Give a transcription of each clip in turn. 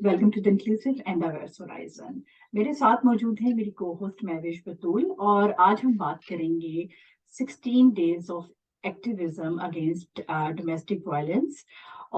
Welcome to the inclusive and diverse horizon. मेरे साथ मौजूद है मेरी को होस्ट महविश बतूल और आज हम बात करेंगे 16 days of activism against domestic violence.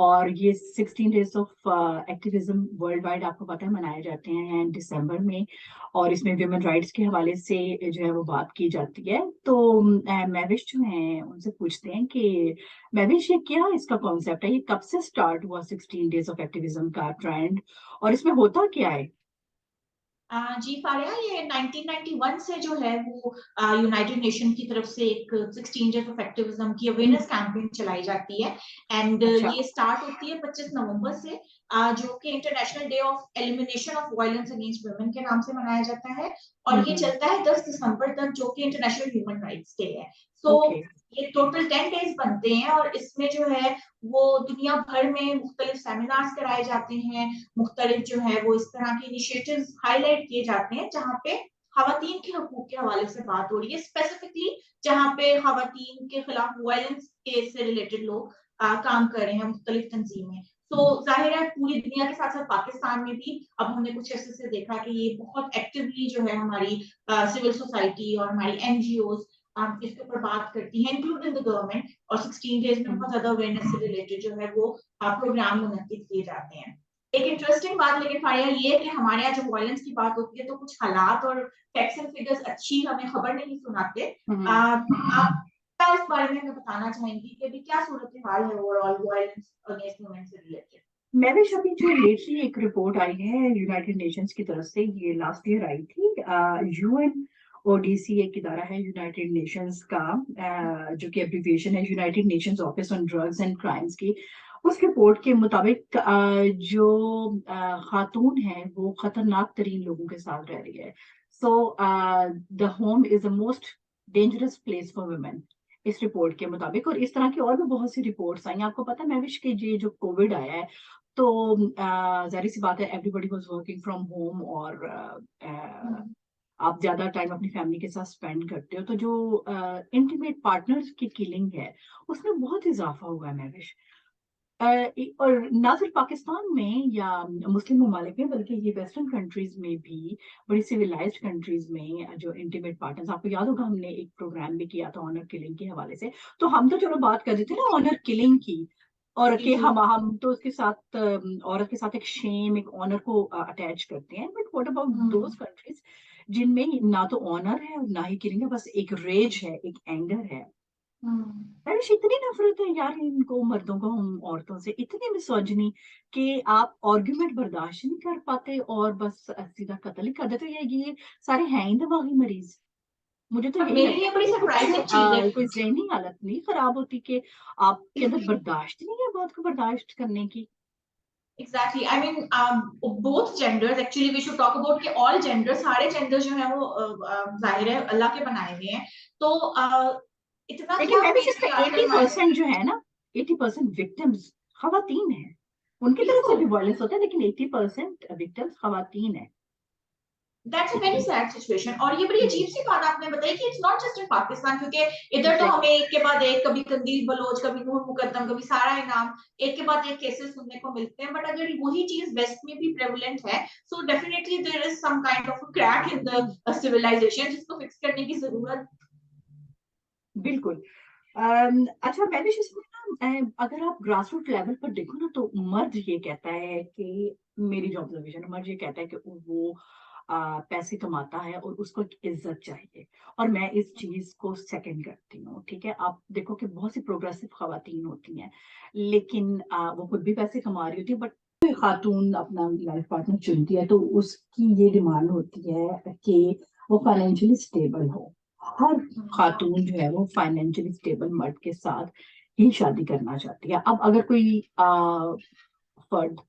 और ये 16 days of activism world wide आपको पता है मनाए जाते हैं दिसंबर में, और इसमें वुमेन राइट्स के हवाले से जो है वो बात की जाती है। तो महविश जो हैं उनसे पूछते हैं कि महविश ये क्या इसका कॉन्सेप्ट है, ये कब से स्टार्ट हुआ 16 डेज ऑफ एक्टिविज्म का ट्रेंड, और इसमें होता क्या है? जी फारिया, ये 1991 से जो है वो यूनाइटेड नेशन की तरफ से एक 16 डेज ऑफ एक्टिविज्म की अवेयरनेस कैंपेन चलाई जाती है। एंड अच्छा। ये स्टार्ट होती है 25 नवंबर से, जो कि international day of elimination of violence against women के नाम से मनाया जाता है। और ये चलता है 10 दिसंबर तक, जो कि इंटरनेशनल ह्यूमन राइट्स डे है। So okay. ये टोटल 10 डेज बनते हैं और इसमें जो है वो दुनिया भर में मुख्तलिफ सेमिनार्स कराए जाते हैं। मुख्तलिफ जो है वो इस तरह के इनिशिएटिव्स हाईलाइट किए जाते हैं जहाँ पे खवातीन के हकूक के हवाले से बात हो रही है, स्पेसिफिकली जहाँ पे खवातीन के खिलाफ वायलेंस केस से रिलेटेड लोग काम कर रहे हैं, मुख्तलिफ तंजीमें। तो जाहिर है पूरी दुनिया के साथ साथ पाकिस्तान में भी अब हमने कुछ ऐसे से देखा कि ये बहुत एक्टिवली जो है हमारी सिविल सोसाइटी और हमारी एनजीओज इसके ऊपर बात करती हैं, इंक्लूडिंग द गवर्नमेंट। और 16 डेज में बहुत ज्यादा अवेयरनेस से रिलेटेड जो है वो प्रोग्राम मुनक्किद किए जाते हैं। एक इंटरेस्टिंग बात लेकिन फारिया ये है कि हमारे यहाँ जब वायलेंस की बात होती है तो कुछ हालात और फैक्ट्स एंड फिगर्स अच्छी हमें खबर नहीं सुनाते। आप क्या इस बारे में हमें बताना चाहेंगी कि अभी क्या सूरत हाल है ओवरऑल वायलेंस अगेंस्ट वुमेन से रिलेटेड? महविश, अभी जो लेटली एक रिपोर्ट आई है यूनाइटेड नेशंस की तरफ से, ये लास्ट ईयर आई थी। यूएन ओडीसी एक इदारा है यूनाइटेड नेशंस का, जो कि एब्रिविएशन है United Nations office on drugs and crimes की। उस रिपोर्ट के मुताबिक जो खातून है वो खतरनाक तरीन लोगों के साथ रह रही है। So the home is the most dangerous place for women, इस रिपोर्ट के मुताबिक। और इस तरह की और भी बहुत सी रिपोर्ट्स आई। आपको पता है महविश के ये जो कोविड आया है, तो जाहिर सी बात है everybody was working from home, और आप ज्यादा टाइम अपनी फैमिली के साथ स्पेंड करते हो, तो जो इंटीमेट पार्टनर्स की किलिंग है उसमें बहुत इजाफा हुआ है महविश। और ना सिर्फ पाकिस्तान में या मुस्लिम ममालिक में, बल्कि ये वेस्टर्न कंट्रीज में भी, बड़ी सिविलाइज्ड कंट्रीज में जो इंटीमेट पार्टनर्स, आपको याद होगा हमने एक प्रोग्राम भी किया था ऑनर किलिंग के हवाले से। तो हम तो चलो बात कर रहे थे ना ऑनर किलिंग की, और कि हम तो उसके साथ औरत के साथ एक शेम, एक ऑनर को अटैच करते हैं। But what about those countries जिनमें ना तो ऑनर है और ना ही किलिंग है, बस एक रेज है, एक एंगर है। रविश, इतनी नफरत है यार इनको, मर्दों को, हम औरतों से इतनी मिसोजिनी कि आप आर्ग्यूमेंट बर्दाश्त नहीं कर पाते और बस सीधा कत्ल ही कर देते। ये सारे हैं ही दिमागी मरीज। मुझे तो अब यही मेरे लगता लिए है बड़ी कि कुछ सरप्राइजिंग चीज है कोई ज़हनी हालत नहीं खराब होती कि आपके अंदर बर्दाश्त नहीं है बात को बर्दाश्त करने की। Exactly, I mean both genders, actually we should talk about कि ऑल जेंडर, सारे जेंडर जो है वो जाहिर है अल्लाह के बनाए हुए हैं। तो इतना लेकिन क्या मैं भी फेस इसका भी एटी आजकल परसेंट जो है ना, 80% विक्टिम्स खवातीन है। उनकी तरफ से बिल्कुल, भी वायलेंस होता है, लेकिन 80% विक्टिम्स खवातीन है। That's a very sad situation. और ये बड़ी अजीब सी बात आपने बताई कि it's not just in Pakistan, क्योंकि इधर तो हमें एग्जैक्टली। एक के बाद एक, कभी कंदील बलोच, कभी नूर मुकद्दम, कभी सारा इनाम, एक के बाद एक केसेस सुनने को मिलते हैं। बट अगर वही चीज वेस्ट में भी प्रेवलेंट है, so definitely there is some kind of crack in the civilization जिसको फिक्स करने की जरूरत। बिल्कुल। अच्छा मैंने इसमें ना, अगर आप ग्रास रूट लेवल पर देखो ना, तो मर्द ये कहता है कि, मेरी जो ऑब्जर्वेशन, मर्द ये कहता है कि वो पैसे कमाता है और उसको एक इज्जत चाहिए। और मैं इस चीज को सेकंड करती हूँ। ठीक है, आप देखो कि बहुत सी प्रोग्रेसिव खवातीन होती हैं, लेकिन वो खुद भी पैसे कमा रही होती है, बट कोई खातून अपना लाइफ पार्टनर चुनती है तो उसकी ये डिमांड होती है कि वो फाइनेंशियली स्टेबल हो। हर खातून जो है वो फाइनेंशियली स्टेबल मर्द के साथ ही शादी करना चाहती है। अब अगर कोई फर्द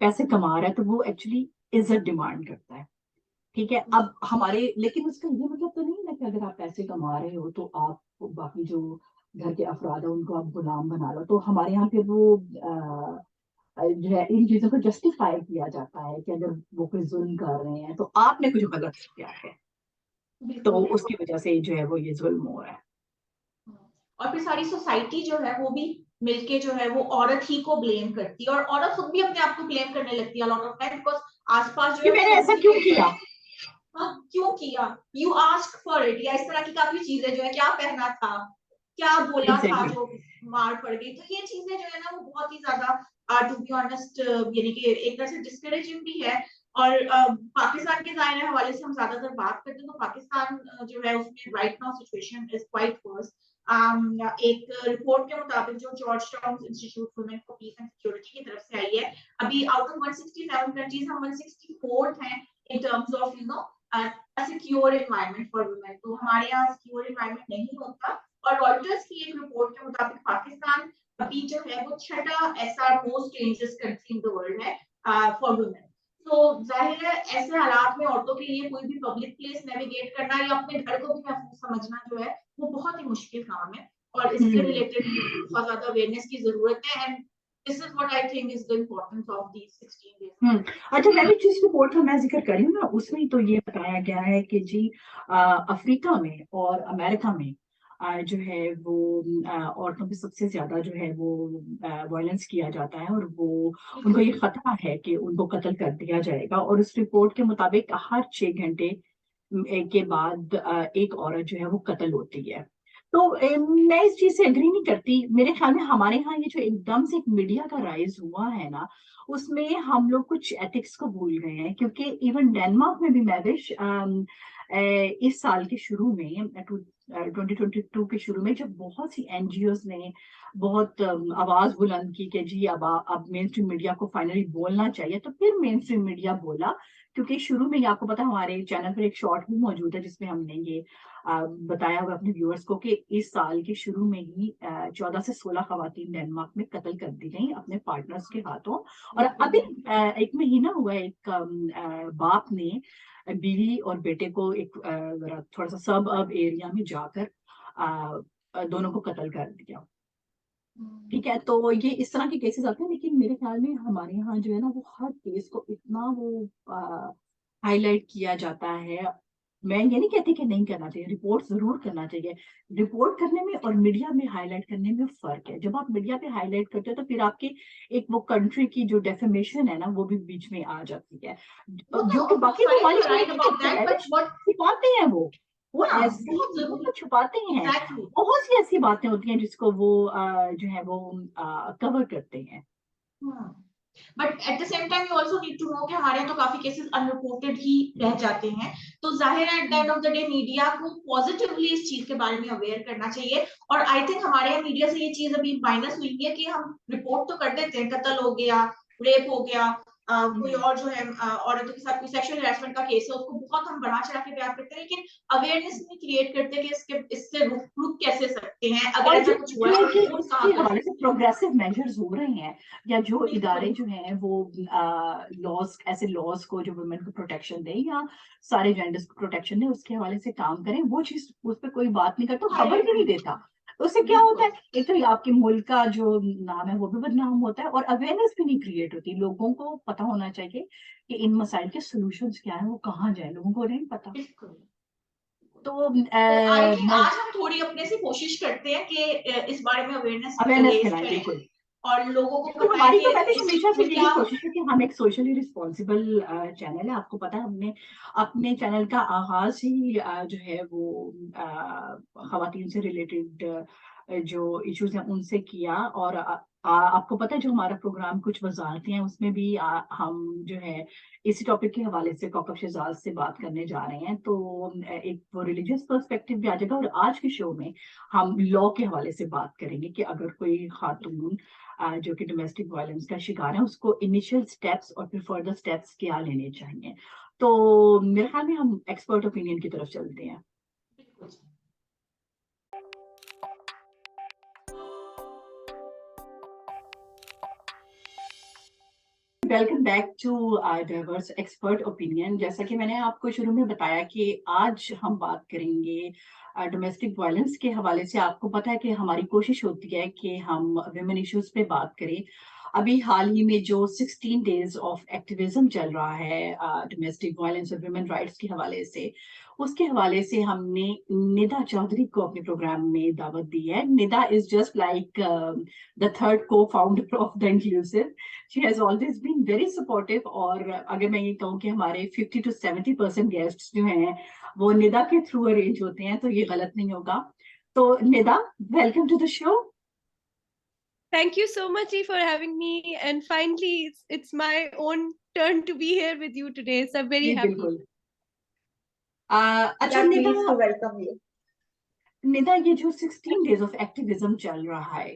पैसे कमा रहा है तो वो एक्चुअली इज्जत डिमांड करता है। ठीक है, अब हमारे, लेकिन उसका ये मतलब तो नहीं है कि अगर आप पैसे कमा रहे हो तो आप बाकी जो घर के अफराद है उनको आप गुलाम बना लो। तो हमारे यहाँ पे वो जो है इन चीजों को जस्टिफाई किया जाता है कि अगर वो कोई जुल्म कर रहे हैं तो आपने कुछ गलत किया है, तो बिल्कुल। उसकी वजह से जो है वो ये जुल्म हो रहा है। और फिर सारी सोसाइटी जो है वो भी मिलके जो है वो औरत ही को ब्लेम करती है, और औरत खुद भी अपने आप को ब्लेम करने लगती है लॉट ऑफ टाइम, बिकॉज आसपास जो कि है वो मैंने ऐसा क्यों किया। सोचते हाँ, क्यों किया, यू आस्क फॉर इट, या इस तरह की काफी चीजें जो है, क्या पहना था, क्या बोला था एग्जैक्टली। जो मार पड़ गई। तो ये चीजें जो है ना वो बहुत ही ज्यादा टू बी ऑनेस्ट यानी कि एक तरह से डिस्करेजिंग भी है। और पाकिस्तान के जाहिर हवाले से हम ज्यादातर बात करते हैं, तो पाकिस्तान जो है उसमें right now situation is quite worse. एक रिपोर्ट के मुताबिक जो Georgetown Institute for Peace and Security की तरफ से आई है, अभी आउट ऑफ 167 कंट्रीज हम 164th हैं in terms of you know secure environment for women. तो हमारे यहाँ सिक्योर एनवायरनमेंट नहीं होता, और रॉयटर्स की एक रिपोर्ट के मुताबिक पाकिस्तान अभी जो है वो छठा ऐसा most dangerous country in the world है फॉर वुमेन। तो जाहिर है ऐसे हालात में औरतों के लिए कोई भी पब्लिक प्लेस नेविगेट करना या अपने घर को भी महफूज समझना जो है वो बहुत ही मुश्किल काम है, और इससे हम्म। रिलेटेड बहुत ज्यादा अवेयरनेस की जरूरत है। And this is what I think is the importance of these 16 days. अच्छा, मैंने जिस रिपोर्ट का मैं जिक्र करी हूँ ना, उसमें तो ये बताया गया है कि जी अफ्रीका में और अमेरिका में जो है वो औरतों पे सबसे ज्यादा जो है वो वायलेंस किया जाता है, और वो उनको बिल्कुल ये खतरा है कि उनको कत्ल कर दिया जाएगा। और उस रिपोर्ट के मुताबिक हर 6 घंटे के बाद एक औरत जो है वो कत्ल होती है। तो मैं इस चीज से एग्री नहीं करती। मेरे ख्याल में हमारे यहाँ ये जो एकदम से एक मीडिया का राइज हुआ है ना, उसमें हम लोग कुछ एथिक्स को भूल गए हैं। क्योंकि इवन डेनमार्क में भी मैविश इस साल के शुरू में 2022 के शुरू में जब बहुत सी एनजीओज ने बहुत आवाज बुलंद की कि जी अब मेन स्ट्रीम मीडिया को फाइनली बोलना चाहिए, तो फिर मेन स्ट्रीम मीडिया बोला। क्योंकि शुरू में ही आपको पता है हमारे चैनल पर एक शॉर्ट भी मौजूद है जिसमें हमने ये बताया हुआ अपने व्यूअर्स को कि इस साल के शुरू में ही 14 से 16 खवातीन डेनमार्क में कत्ल कर दी गई अपने पार्टनर्स के हाथों। और अभी एक महीना हुआ है, एक बाप ने बीवी और बेटे को एक थोड़ा सा सब अब एरिया में जाकर दोनों को कत्ल कर दिया। ठीक है, तो ये इस तरह के केसेस आते हैं, लेकिन मेरे ख्याल में हमारे यहाँ जो है ना वो हर केस को इतना वो हाईलाइट किया जाता है। मैं ये नहीं कहती कि नहीं करना चाहिए, रिपोर्ट जरूर करना चाहिए। रिपोर्ट करने में और मीडिया में हाईलाइट करने में फर्क है। जब आप मीडिया पे हाईलाइट करते हो तो फिर आपके एक वो कंट्री की जो डेफेमेशन है ना वो भी बीच में आ जाती है, वो जो कि तो बाकी फाइन, यू ममालिक में राइट नहीं अबाउट करते दैट, हैं। बट व्हाट छुपाते हैं वो हाँ ऐसी बहुत चीजों जरूरी, को छुपाते हैं। एग्जैक्टली। बहुत सी ऐसी बातें होती हैं जिसको वो जो है वो कवर करते हैं। But at the same time you also need to know कि हमारे यहाँ तो काफी केसेस अनरिपोर्टेड ही रह जाते हैं। तो जाहिर है at the end of the day media को पॉजिटिवली इस चीज के बारे में अवेयर करना चाहिए। और आई थिंक हमारे यहाँ मीडिया से ये चीज अभी माइनस हुई है कि हम रिपोर्ट तो कर देते हैं, कत्ल हो गया, रेप हो गया, कोई और जो है औरतों के साथ कोई सेक्सुअल हैरेसमेंट का केस है, उसको बहुत हम बढ़ा चढ़ा के बयान करते हैं, लेकिन अवेयरनेस नहीं क्रिएट करते कि इससे रुक कैसे सकते हैं, अगर और ऐसा कुछ हुआ जो है है तो कि रिपोर्ट इसके कहाँ कर हवाले से सकते हैं। प्रोग्रेसिव मेजर्स हो रहे हैं, या जो बिल्कुल इदारे जो हैं वो लॉज, ऐसे लॉज को जो वुमेन को प्रोटेक्शन दें या सारे जेंडर्स को प्रोटेक्शन दें, उसके हवाले से काम करें। वो चीज उस पर कोई बात नहीं करता, खबर हाईलाइट भी नहीं नहीं देता। करते। तो उससे क्या होता बिल्कुल है, एक तो ये आपके मुल्क का जो नाम है वो भी बदनाम होता है, और अवेयरनेस भी नहीं क्रिएट होती। लोगों को पता होना चाहिए कि इन मसाइल के सोल्यूशंस क्या है, वो कहाँ जाए, लोगों को नहीं पता। बिल्कुल। तो तो आई थिंक मैं आज हम थोड़ी अपने से कोशिश करते हैं कि इस बारे में अवेयरनेस अवेयरनेस रेज फैलाएं, करें बिल्कुल। और लोगों को बिल्कुल, बताएं हमारी कि तो मैंने इस हमेशा से में यही क्या। कोशिश है कि हम एक सोशली रिस्पॉन्सिबल चैनल है। आपको पता है हमने अपने चैनल का आगाज ही जो है वो खवातीन से रिलेटेड जो इश्यूज हैं उनसे किया। और आपको पता है जो हमारा प्रोग्राम कुछ वजारतें हैं उसमें भी हम जो है इसी टॉपिक के हवाले से कौकब शहजाद से बात करने जा रहे हैं। तो एक वो रिलीजियस पर्सपेक्टिव भी आ जाएगा, और आज के शो में हम लॉ के हवाले से बात करेंगे कि अगर कोई खातून जो कि डोमेस्टिक वायलेंस का शिकार है उसको इनिशियल स्टेप्स और फिर फर्दर स्टेप्स क्या लेने चाहिए। तो मेरे ख्याल में हम एक्सपर्ट ओपिनियन की तरफ चलते हैं। बिल्कुल। Welcome back to Diverse Expert Opinion. जैसा कि मैंने आपको शुरू में बताया कि आज हम बात करेंगे डोमेस्टिक वायलेंस के हवाले से। आपको पता है कि हमारी कोशिश होती है कि हम विमेन इश्यूज पे बात करें, अभी हाल ही में जो 16 डेज ऑफ एक्टिविज्म चल रहा है डोमेस्टिक वायलेंस और वुमेन राइट्स के हवाले से, उसके हवाले से हमने निदा चौधरी को अपने प्रोग्राम में दावत दी है. Nida is just like the third cofounder of the inclusive. She has always been very supportive. और अगर मैं ये कहूँ कि हमारे 50 to 70% गेस्ट जो हैं वो निदा के थ्रू अरेंज होते हैं, तो ये गलत नहीं होगा. तो Nida, welcome to the show. Thank you so much for having me. And finally, it's my own turn to be here with you today. So I'm very जी happy. बिल्कुल. अच्छा Yeah, Nida, pleased to welcome you. Nida ये जो 16 days of activism चल रहा है,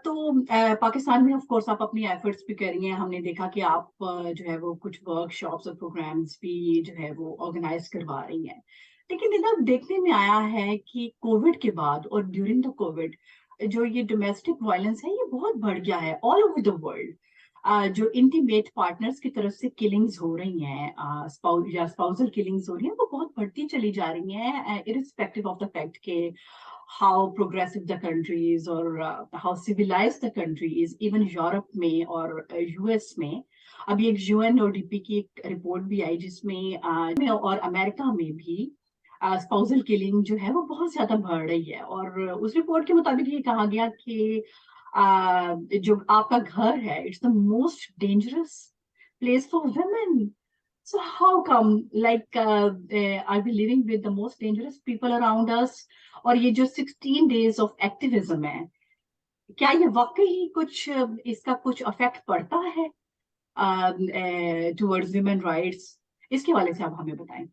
तो पाकिस्तान में ऑफ कोर्स आप अपनी एफर्ट्स भी कर रही हैं. हमने देखा कि आप जो है वो कुछ वर्कशॉप्स और प्रोग्राम्स भी जो है वो ऑर्गेनाइज करवा रही हैं. लेकिन निदा, देखने में आया है कि कोविड के बाद और ड्यूरिंग द कोविड जो ये डोमेस्टिक वायलेंस है ये बहुत बढ़ गया है ऑल ओवर द वर्ल्ड. जो इंटीमेट पार्टनर्स की तरफ से किलिंग्स हो रही हैं, स्पाउसल किलिंग्स हो रही हैं, वो बहुत बढ़ती चली जा रही हैं, इरिस्पेक्टिव ऑफ द फैक्ट के how progressive the country is or how civilized the country is, even Europe में और यूएस में. अभी एक UNODP की एक रिपोर्ट भी आई जिसमें और अमेरिका में भी स्पाउसल किलिंग जो है वो बहुत ज्यादा बढ़ रही है. और उस रिपोर्ट के मुताबिक ये कहा गया कि जो आपका घर है, it's the most dangerous place for women. So how come, like, are we living with the most dangerous people around us? और ये जो 16 days of activism है, क्या ये वाकई कुछ इसका कुछ अफेक्ट पड़ता है towards women rights? इसके हवाले से आप हमें बताएं.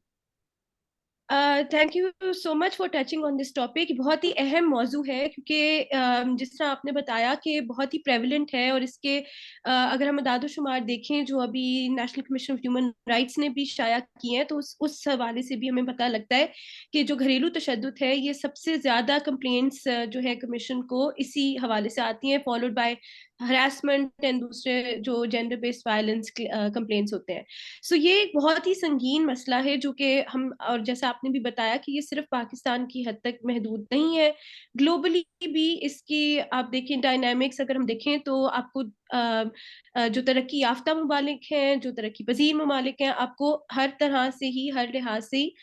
Thank you so much for touching on this topic. बहुत ही अहम मौजू है क्योंकि जिस तरह आपने बताया कि बहुत ही प्रेवलेंट है. और इसके अगर हम अदाद-ओ-शुमार देखें जो अभी national commission of human rights ने भी शाया किए हैं, तो उस हवाले से भी हमें पता लगता है कि जो घरेलू तशद्दुद है ये सबसे ज्यादा कंप्लेंट्स जो है कमीशन को इसी हवाले से आती हैं, फॉलोड बाय हरासमेंट एंड दूसरे जो जेंडर बेस्ड वायलेंस कंप्लेंट्स होते हैं. सो ये एक बहुत ही संगीन मसला है जो कि हम, और जैसा आपने भी बताया कि ये सिर्फ पाकिस्तान की हद तक महदूद नहीं है, ग्लोबली भी इसकी आप देखें डायनामिक्स अगर हम देखें तो आपको जो तरक्की याफ्ता ममालिक हैं, जो तरक्की पजीर ममालिक हैं, आपको हर तरह से ही, हर लिहाज से ही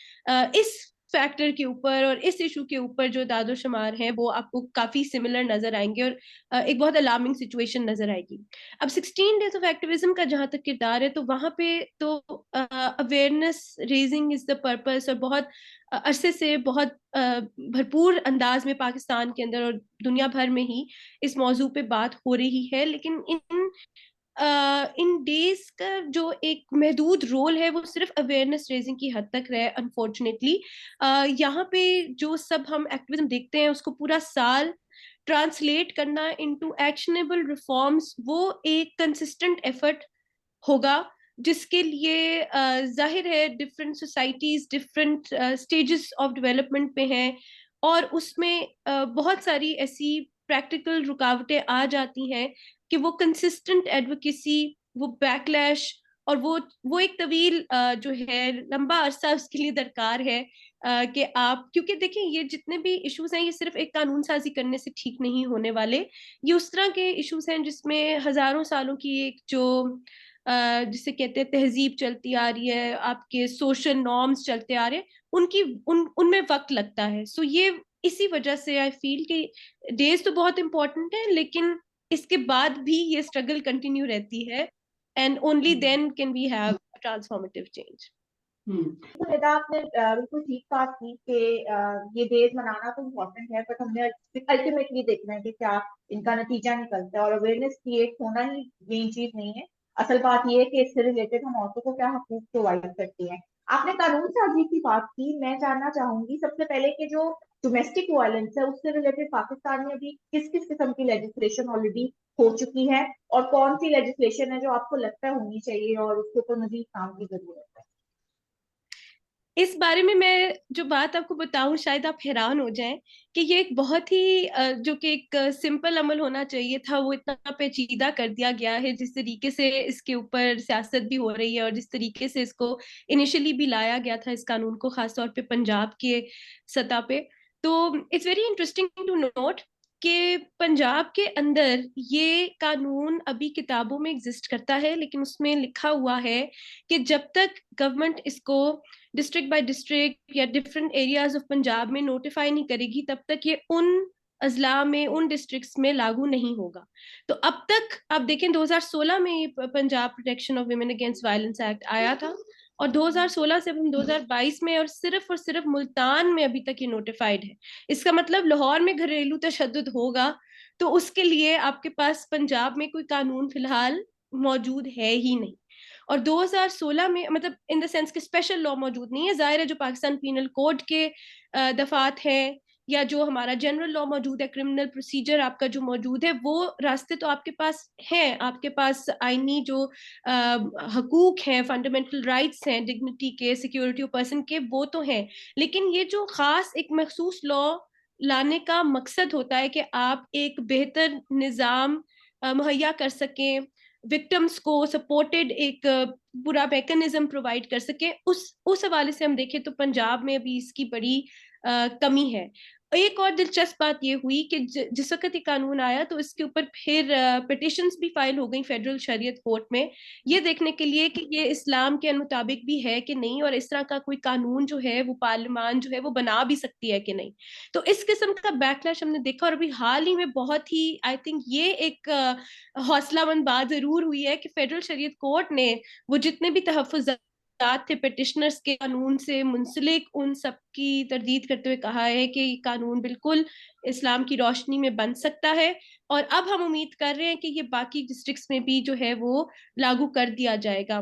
इस फैक्टर के ऊपर और इस इशू के ऊपर जो दादो शुमार हैं वो आपको काफी सिमिलर नजर आएंगे और एक बहुत अलार्मिंग सिचुएशन नजर आएगी. अब 16 डेज ऑफ एक्टिविज्म का जहां तक किरदार है तो वहां पे तो awareness raising is the purpose, और बहुत अरसे से बहुत भरपूर अंदाज में पाकिस्तान के अंदर और दुनिया भर में ही इस मौजू पे बात हो रही है. लेकिन इन डेज का जो एक महदूद रोल है वो सिर्फ अवेयरनेस रेजिंग की हद तक रहे अनफॉर्चुनेटली. यहाँ पे जो सब हम एक्टिविज्म देखते हैं उसको पूरा साल ट्रांसलेट करना इनटू एक्शनेबल रिफॉर्म्स वो एक कंसिस्टेंट एफर्ट होगा, जिसके लिए जाहिर है different societies different stages of development पे हैं, और उसमें बहुत सारी ऐसी प्रैक्टिकल रुकावटें आ जाती हैं कि वो कंसिस्टेंट एडवोकेसी, वो बैकलैश और वो एक तवील जो है लंबा अरसा उसके लिए दरकार है कि आप, क्योंकि देखिए ये जितने भी इश्यूज हैं ये सिर्फ एक कानून साजी करने से ठीक नहीं होने वाले. ये उस तरह के इश्यूज हैं जिसमें हजारों सालों की एक जो जिसे कहते हैं तहजीब चलती आ रही है, आपके सोशल नॉर्म्स चलते आ रहे हैं, उनमें वक्त लगता है. सो ये इसी वजह से आई फील कि डेज तो बहुत इंपॉर्टेंट है, लेकिन इसके बाद भी ये स्ट्रगल कंटिन्यू रहती है, and only then can we have transformative change. तो निदा, आपने बिल्कुल ठीक बात की कि ये डेज मनाना तो इम्पोर्टेंट है, बट हमने अल्टीमेटली देखना है कि क्या इनका नतीजा निकलता है. और अवेयरनेस क्रिएट होना ही मेन चीज नहीं है. असल बात ये है कि इससे रिलेटेड हम औरतों को क्या हकूक प्रोवाइड करते हैं. आपने कानून साजी की बात की. मैं जानना चाहूंगी सबसे पहले कि जो डोमेस्टिक वायलेंस है उससे रिलेटेड पाकिस्तान में अभी किस किस किस्म की लेजिस्लेशन ऑलरेडी हो चुकी है, और कौन सी लेजिस्लेशन है जो आपको लगता है होनी चाहिए और उसके ऊपर मजीद काम की जरूरत है. इस बारे में मैं जो बात आपको बताऊं शायद आप हैरान हो जाएं कि ये एक बहुत ही जो कि एक सिंपल अमल होना चाहिए था वो इतना पेचीदा कर दिया गया है. जिस तरीके से इसके ऊपर सियासत भी हो रही है और जिस तरीके से इसको इनिशियली भी लाया गया था इस कानून को, खासतौर पे पंजाब के सतह पे, तो it's very interesting to note कि पंजाब के अंदर ये कानून अभी किताबों में एग्जिस्ट करता है, लेकिन उसमें लिखा हुआ है कि जब तक गवर्नमेंट इसको डिस्ट्रिक्ट बाय डिस्ट्रिक्ट या डिफरेंट एरियाज ऑफ पंजाब में नोटिफाई नहीं करेगी, तब तक ये उन अजला में, उन डिस्ट्रिक्ट्स में लागू नहीं होगा। तो अब तक आप देखें 2016 में ये Punjab protection of women against violence act आया था, और 2016 से हम 2022 में और सिर्फ मुल्तान में अभी तक ये नोटिफाइड है। इसका मतलब लाहौर में घरेलू तशद्दुद होगा तो उसके लिए आपके पास पंजाब में कोई कानून फिलहाल मौजूद है ही नहीं। और 2016 में मतलब इन द सेंस कि स्पेशल लॉ मौजूद नहीं है। जाहिर है जो पाकिस्तान पीनल कोड के दफात हैं या जो हमारा जनरल लॉ मौजूद है, क्रिमिनल प्रोसीजर आपका जो मौजूद है, वो रास्ते तो आपके पास हैं। आपके पास आईनी जो हकूक हैं, फंडामेंटल राइट्स हैं, डिग्निटी के, सिक्योरिटी ऑफ पर्सन के, वो तो हैं। लेकिन ये जो खास एक मखसूस लॉ लाने का मकसद होता है कि आप एक बेहतर निज़ाम मुहैया कर सकें, विक्टिम्स को सपोर्टेड एक पूरा मैकेनिज्म प्रोवाइड कर सके, उस हवाले से हम देखें तो पंजाब में अभी इसकी बड़ी कमी है। एक और दिलचस्प बात ये हुई कि जिस वक्त ये कानून आया तो इसके ऊपर फिर पिटिशंस भी फाइल हो गई फेडरल शरीयत कोर्ट में, ये देखने के लिए कि ये इस्लाम के मुताबिक भी है कि नहीं, और इस तरह का कोई कानून जो है वो पार्लियामान जो है वो बना भी सकती है कि नहीं। तो इस किस्म का बैकलैश हमने देखा, और अभी हाल ही में बहुत ही आई थिंक ये एक हौसलामंद बात जरूर हुई है कि फेडरल शरीयत कोर्ट ने वो जितने भी तहफ्फुज़ात थे पिटिशनर्स के कानून से मुंसलिक, उन सब की तरदीद करते हुए कहा है कि ये कानून बिल्कुल इस्लाम की रोशनी में बन सकता है। और अब हम उम्मीद कर रहे हैं कि ये बाकी डिस्ट्रिक्ट्स में भी जो है वो लागू कर दिया जाएगा।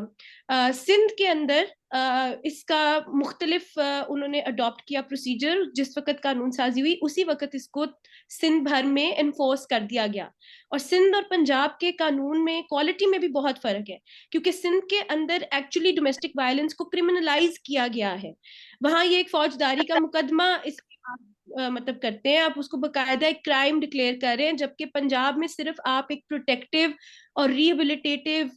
सिंध के अंदर इसका मुख्तलिफ उन्होंने अडॉप्ट किया प्रोसीजर। जिस वक्त कानून साजी हुई उसी वक्त इसको सिंध भर में एनफोर्स कर दिया गया। और सिंध और पंजाब के कानून में क्वालिटी में भी बहुत फर्क है, क्योंकि सिंध के अंदर एक्चुअली डोमेस्टिक वायलेंस को क्रिमिनलाइज किया गया है। वहां ये एक फौजदारी का मुकदमा इस मतलब करते हैं, आप उसको बकायदा एक क्राइम डिक्लेयर कर रहे हैं, जबकि पंजाब में सिर्फ आप एक प्रोटेक्टिव और रिहेबिलिटेटिव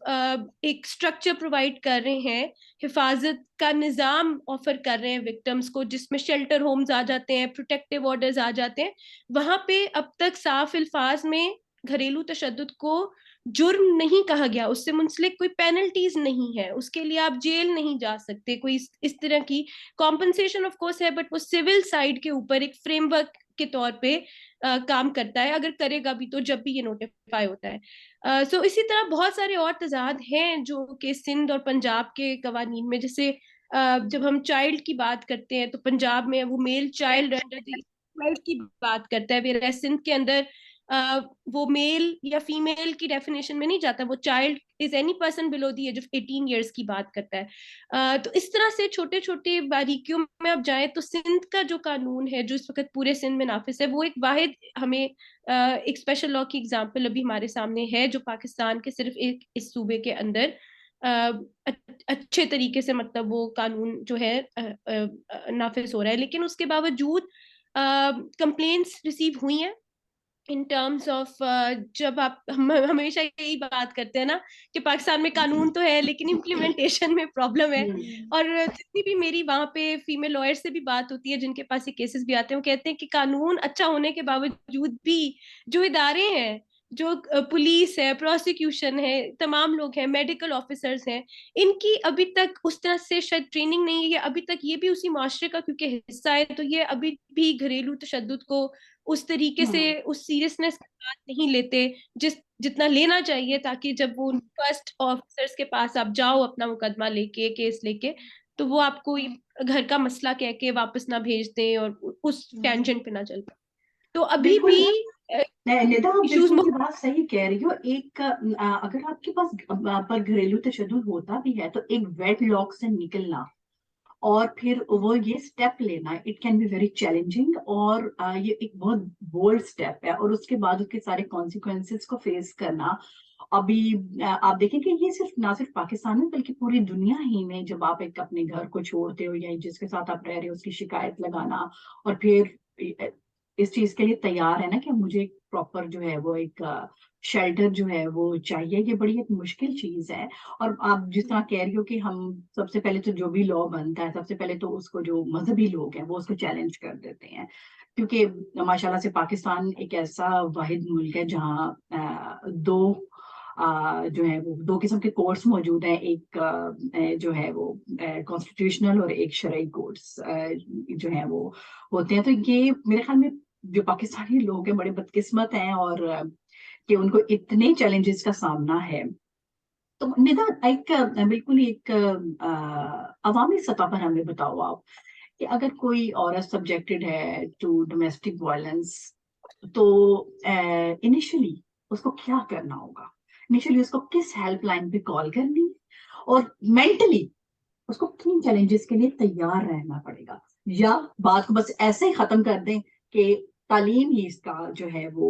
एक स्ट्रक्चर प्रोवाइड कर रहे हैं, हिफाजत का निज़ाम ऑफर कर रहे हैं विक्टिम्स को, जिसमें शेल्टर होम्स आ जाते हैं, प्रोटेक्टिव ऑर्डर्स आ जाते हैं। वहां पे अब तक साफ अल्फाज में घरेलू तशद्दुद को जुर्म नहीं कहा गया, उससे मुंसलिक कोई पेनल्टीज नहीं है, उसके लिए आप जेल नहीं जा सकते, कोई इस तरह की कॉम्पनसेशन ऑफ कोर्स है, बट वो सिविल साइड के ऊपर एक फ्रेमवर्क के तौर पे काम करता है, अगर करेगा भी तो जब भी ये नोटिफाई होता है। सो इसी तरह बहुत सारे और तजाद हैं जो कि सिंध और पंजाब के कवानीन में, जैसे जब हम चाइल्ड की बात करते हैं तो पंजाब में वो मेल चाइल्ड की बात करता है, वेयर सिंध के अंदर वो मेल या फीमेल की डेफिनेशन में नहीं जाता, वो child is any person below the age of 18 years की बात करता है। तो इस तरह से छोटे छोटे बारीकियों में अब जाए तो सिंध का जो कानून है जो इस वक्त पूरे सिंध में नाफिज है, वो एक वाहिद हमें एक स्पेशल लॉ की एग्जांपल अभी हमारे सामने है, जो पाकिस्तान के सिर्फ एक इस सूबे के अंदर अच्छे तरीके से मतलब वो कानून जो है नाफिज हो रहा है। लेकिन उसके बावजूद कंप्लेंट्स रिसीव हुई हैं इन टर्म्स ऑफ जब आप हम हमेशा यही बात करते हैं ना कि पाकिस्तान में कानून तो है लेकिन इम्प्लीमेंटेशन में प्रॉब्लम है। और जितनी भी मेरी वहां पे फीमेल लॉयर से भी बात होती है जिनके पास ये केसेस भी आते हैं, वो कहते हैं कि कानून अच्छा होने के बावजूद भी जो इदारे हैं, जो पुलिस है, प्रोसिक्यूशन है, तमाम लोग हैं, मेडिकल ऑफिसर्स हैं, इनकी अभी तक उस तरह से शायद ट्रेनिंग नहीं है, या अभी तक ये भी उसी माशरे का क्योंकि हिस्सा है, तो ये अभी भी घरेलू तशद्दुद को उस तरीके से उस सीरियसनेस के साथ नहीं लेते जितना लेना चाहिए, ताकि जब वो फर्स्ट ऑफिसर्स के पास आप जाओ अपना मुकदमा लेके, केस लेके, तो वो आपको घर का मसला कह के वापस ना भेज दें और उस टेंजेंट पे ना चल पाए। तो अभी बिल्कुल भी निदा, आप इश्यूज बिल्कुल ये बात सही कह रही हो। एक अगर आपके पास पर घरेलू तशद्दुद होता भी है तो एक वेट लॉक से निकलना और फिर वो ये स्टेप लेना, it can be very challenging, और ये एक बहुत बोल्ड स्टेप है, और उसके बाद उसके सारे कॉन्सिक्वेंसेस को फेस करना। अभी आप देखें कि ये सिर्फ ना सिर्फ पाकिस्तान में बल्कि पूरी दुनिया ही में, जब आप एक अपने घर को छोड़ते हो या जिसके साथ आप रह रहे हो उसकी शिकायत लगाना, और फिर इस चीज के लिए तैयार है ना कि मुझे प्रॉपर जो है वो एक शेल्टर जो है वो चाहिए। ये बड़ी एक मुश्किल चीज है। और आप जिस तरह कह रही हो कि हम सबसे पहले तो जो भी लॉ बनता है, सबसे पहले तो उसको जो मजहबी लोग हैं वो उसको चैलेंज कर देते हैं, क्योंकि माशाल्लाह से पाकिस्तान एक ऐसा वाहिद मुल्क है जहाँ दो जो है वो दो किस्म के कोर्ट्स मौजूद हैं। एक जो है वो कॉन्स्टिट्यूशनल और एक शरई कोर्ट्स जो है वो होते हैं। तो ये मेरे ख्याल में जो पाकिस्तानी लोग हैं बड़े बदकिस्मत हैं, और कि उनको इतने चैलेंजेस का सामना है। तो निदा एक बिल्कुल ही एक अवामी सतह पर हमें बताओ आप कि अगर कोई औरत सब्जेक्टेड है टू डोमेस्टिक वायलेंस, तो इनिशियली उसको क्या करना होगा? इनिशियली उसको किस हेल्पलाइन पे कॉल करनी है, और मेंटली उसको किन चैलेंजेस के लिए तैयार रहना पड़ेगा? या बात को बस ऐसे ही खत्म कर दें कि तालीम ही इसका जो है वो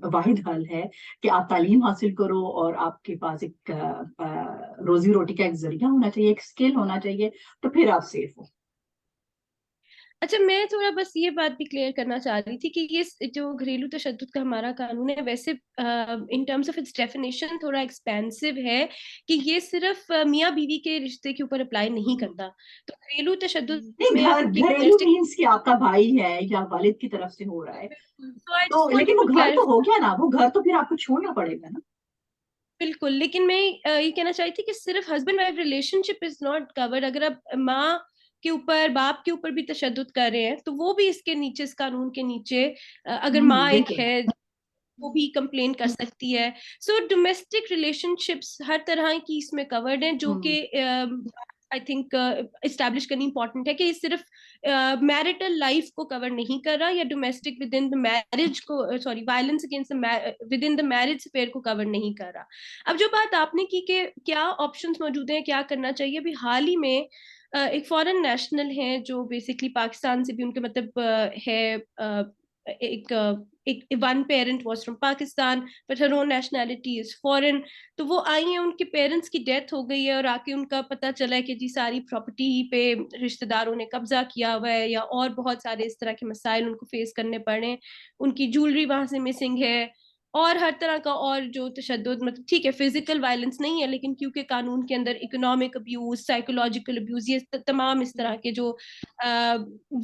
वाहिद हल है, कि आप तालीम हासिल करो और आपके पास एक रोजी रोटी का एक जरिया होना चाहिए, एक स्किल होना चाहिए, तो फिर आप सेफ हो। अच्छा, मैं थोड़ा बस ये बात भी क्लियर करना चाह रही थी कि ये जो घरेलू तशद्दुद का हमारा कानून है, वैसे in terms of its definition थोड़ा एक्सपेंसिव है, कि ये सिर्फ मियाँ बीवी के रिश्ते के ऊपर अप्लाई नहीं करता। तो घरेलू तशद्दुद नहीं, में घर आपके घरेलू डोमेस्टिक, मीन्स कि आपका भाई है या वालिद की तरफ से हो रहा है, सो आई तो जस्ट वांटेड लेकिन वो टू घर तो हो क्लैरिफाई। गया ना, वो घर तो फिर आपको छोड़ना पड़ेगा ना। बिल्कुल, लेकिन मैं ये कहना चाहती थी कि सिर्फ husband wife relationship is not covered. अगर आप माँ के ऊपर, बाप के ऊपर भी तशद्दुद कर रहे हैं, तो वो भी इसके नीचे, इस कानून के नीचे, अगर माँ एक बिल्कुल। है, वो भी कंप्लेन कर सकती है। सो डोमेस्टिक रिलेशनशिप्स हर तरह की इसमें कवर्ड हैं, जो हम्म। कि आई थिंक इस्टेब्लिश करनी इंपॉर्टेंट है, कि ये सिर्फ मैरिटल लाइफ को कवर नहीं कर रहा, या domestic within the marriage को, sorry, violence against within the marriage sphere को कवर नहीं कर रहा। अब जो बात आपने की कि क्या ऑप्शंस मौजूद हैं, क्या करना चाहिए, अभी हाल ही में एक फॉरेन नेशनल है जो बेसिकली पाकिस्तान से भी उनके मतलब है, एक एक one parent was from Pakistan but her own nationality is foreign. तो वो आई हैं, उनके पेरेंट्स की डेथ हो गई है, और आके उनका पता चला है कि जी सारी प्रॉपर्टी पे रिश्तेदारों ने कब्जा किया हुआ है, या और बहुत सारे इस तरह के मसाइल उनको फेस करने पड़े हैं। उनकी ज्वेलरी वहां से मिसिंग है, और हर तरह का और जो तशद्दुद, मतलब ठीक है फिजिकल वायलेंस नहीं है, लेकिन क्योंकि कानून के अंदर इकोनॉमिक अब्यूज, साइकोलॉजिकल अब्यूज, ये तमाम इस तरह के जो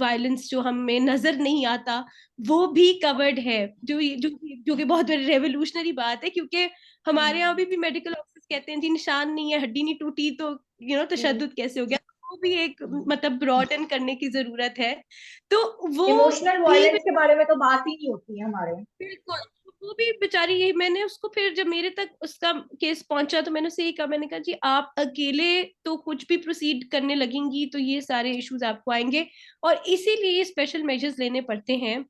वायलेंस जो हमें नजर नहीं आता, वो भी कवर्ड है। जो कि बहुत बड़ी रेवोल्यूशनरी बात है, क्योंकि हमारे यहाँ भी मेडिकल ऑफिस कहते हैं जी निशान नहीं है, हड्डी नहीं टूटी, तो तशद्दुद कैसे हो गया। वो भी एक मतलब ब्रॉडन करने की जरूरत है। तो वो इमोशनल भी, वायलेंस के बारे में तो बात ही नहीं होती है हमारे। बिल्कुल, वो भी बेचारी, यही मैंने उसको, फिर जब मेरे तक उसका केस पहुंचा तो मैंने उसे यही कहा, मैंने कहा जी आप अकेले तो कुछ भी प्रोसीड करने लगेंगी तो ये सारे इश्यूज आपको आएंगे, और इसीलिए स्पेशल मेजर्स लेने पड़ते हैं।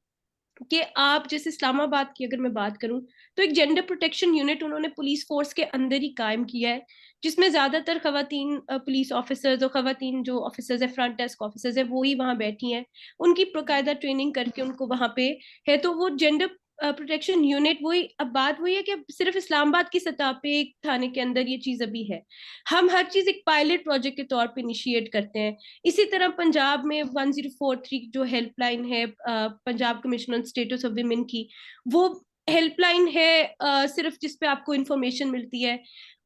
कि आप जैसे इस्लामाबाद की अगर मैं बात करूं, तो एक जेंडर प्रोटेक्शन यूनिट उन्होंने पुलिस फोर्स के अंदर ही कायम किया है, जिसमें ज्यादातर खवातीन पुलिस ऑफिसर्स, और खवातीन जो ऑफिसर्स है, फ्रंट डेस्क ऑफिसर्स है, वो ही वहां बैठी हैं। उनकी बाकायदा ट्रेनिंग करके उनको वहां पे है। तो वो जेंडर प्रोटेक्शन यूनिट, वही अब बात वही है कि अब सिर्फ इस्लामाबाद की सतह पे एक थाने के अंदर ये चीज अभी है। हम हर चीज एक पायलट प्रोजेक्ट के तौर पे इनिशिएट करते हैं। इसी तरह पंजाब में 1043 जो हेल्पलाइन है, Punjab commission on status of women की, वो हेल्पलाइन है सिर्फ, जिसपे आपको इंफॉर्मेशन मिलती है।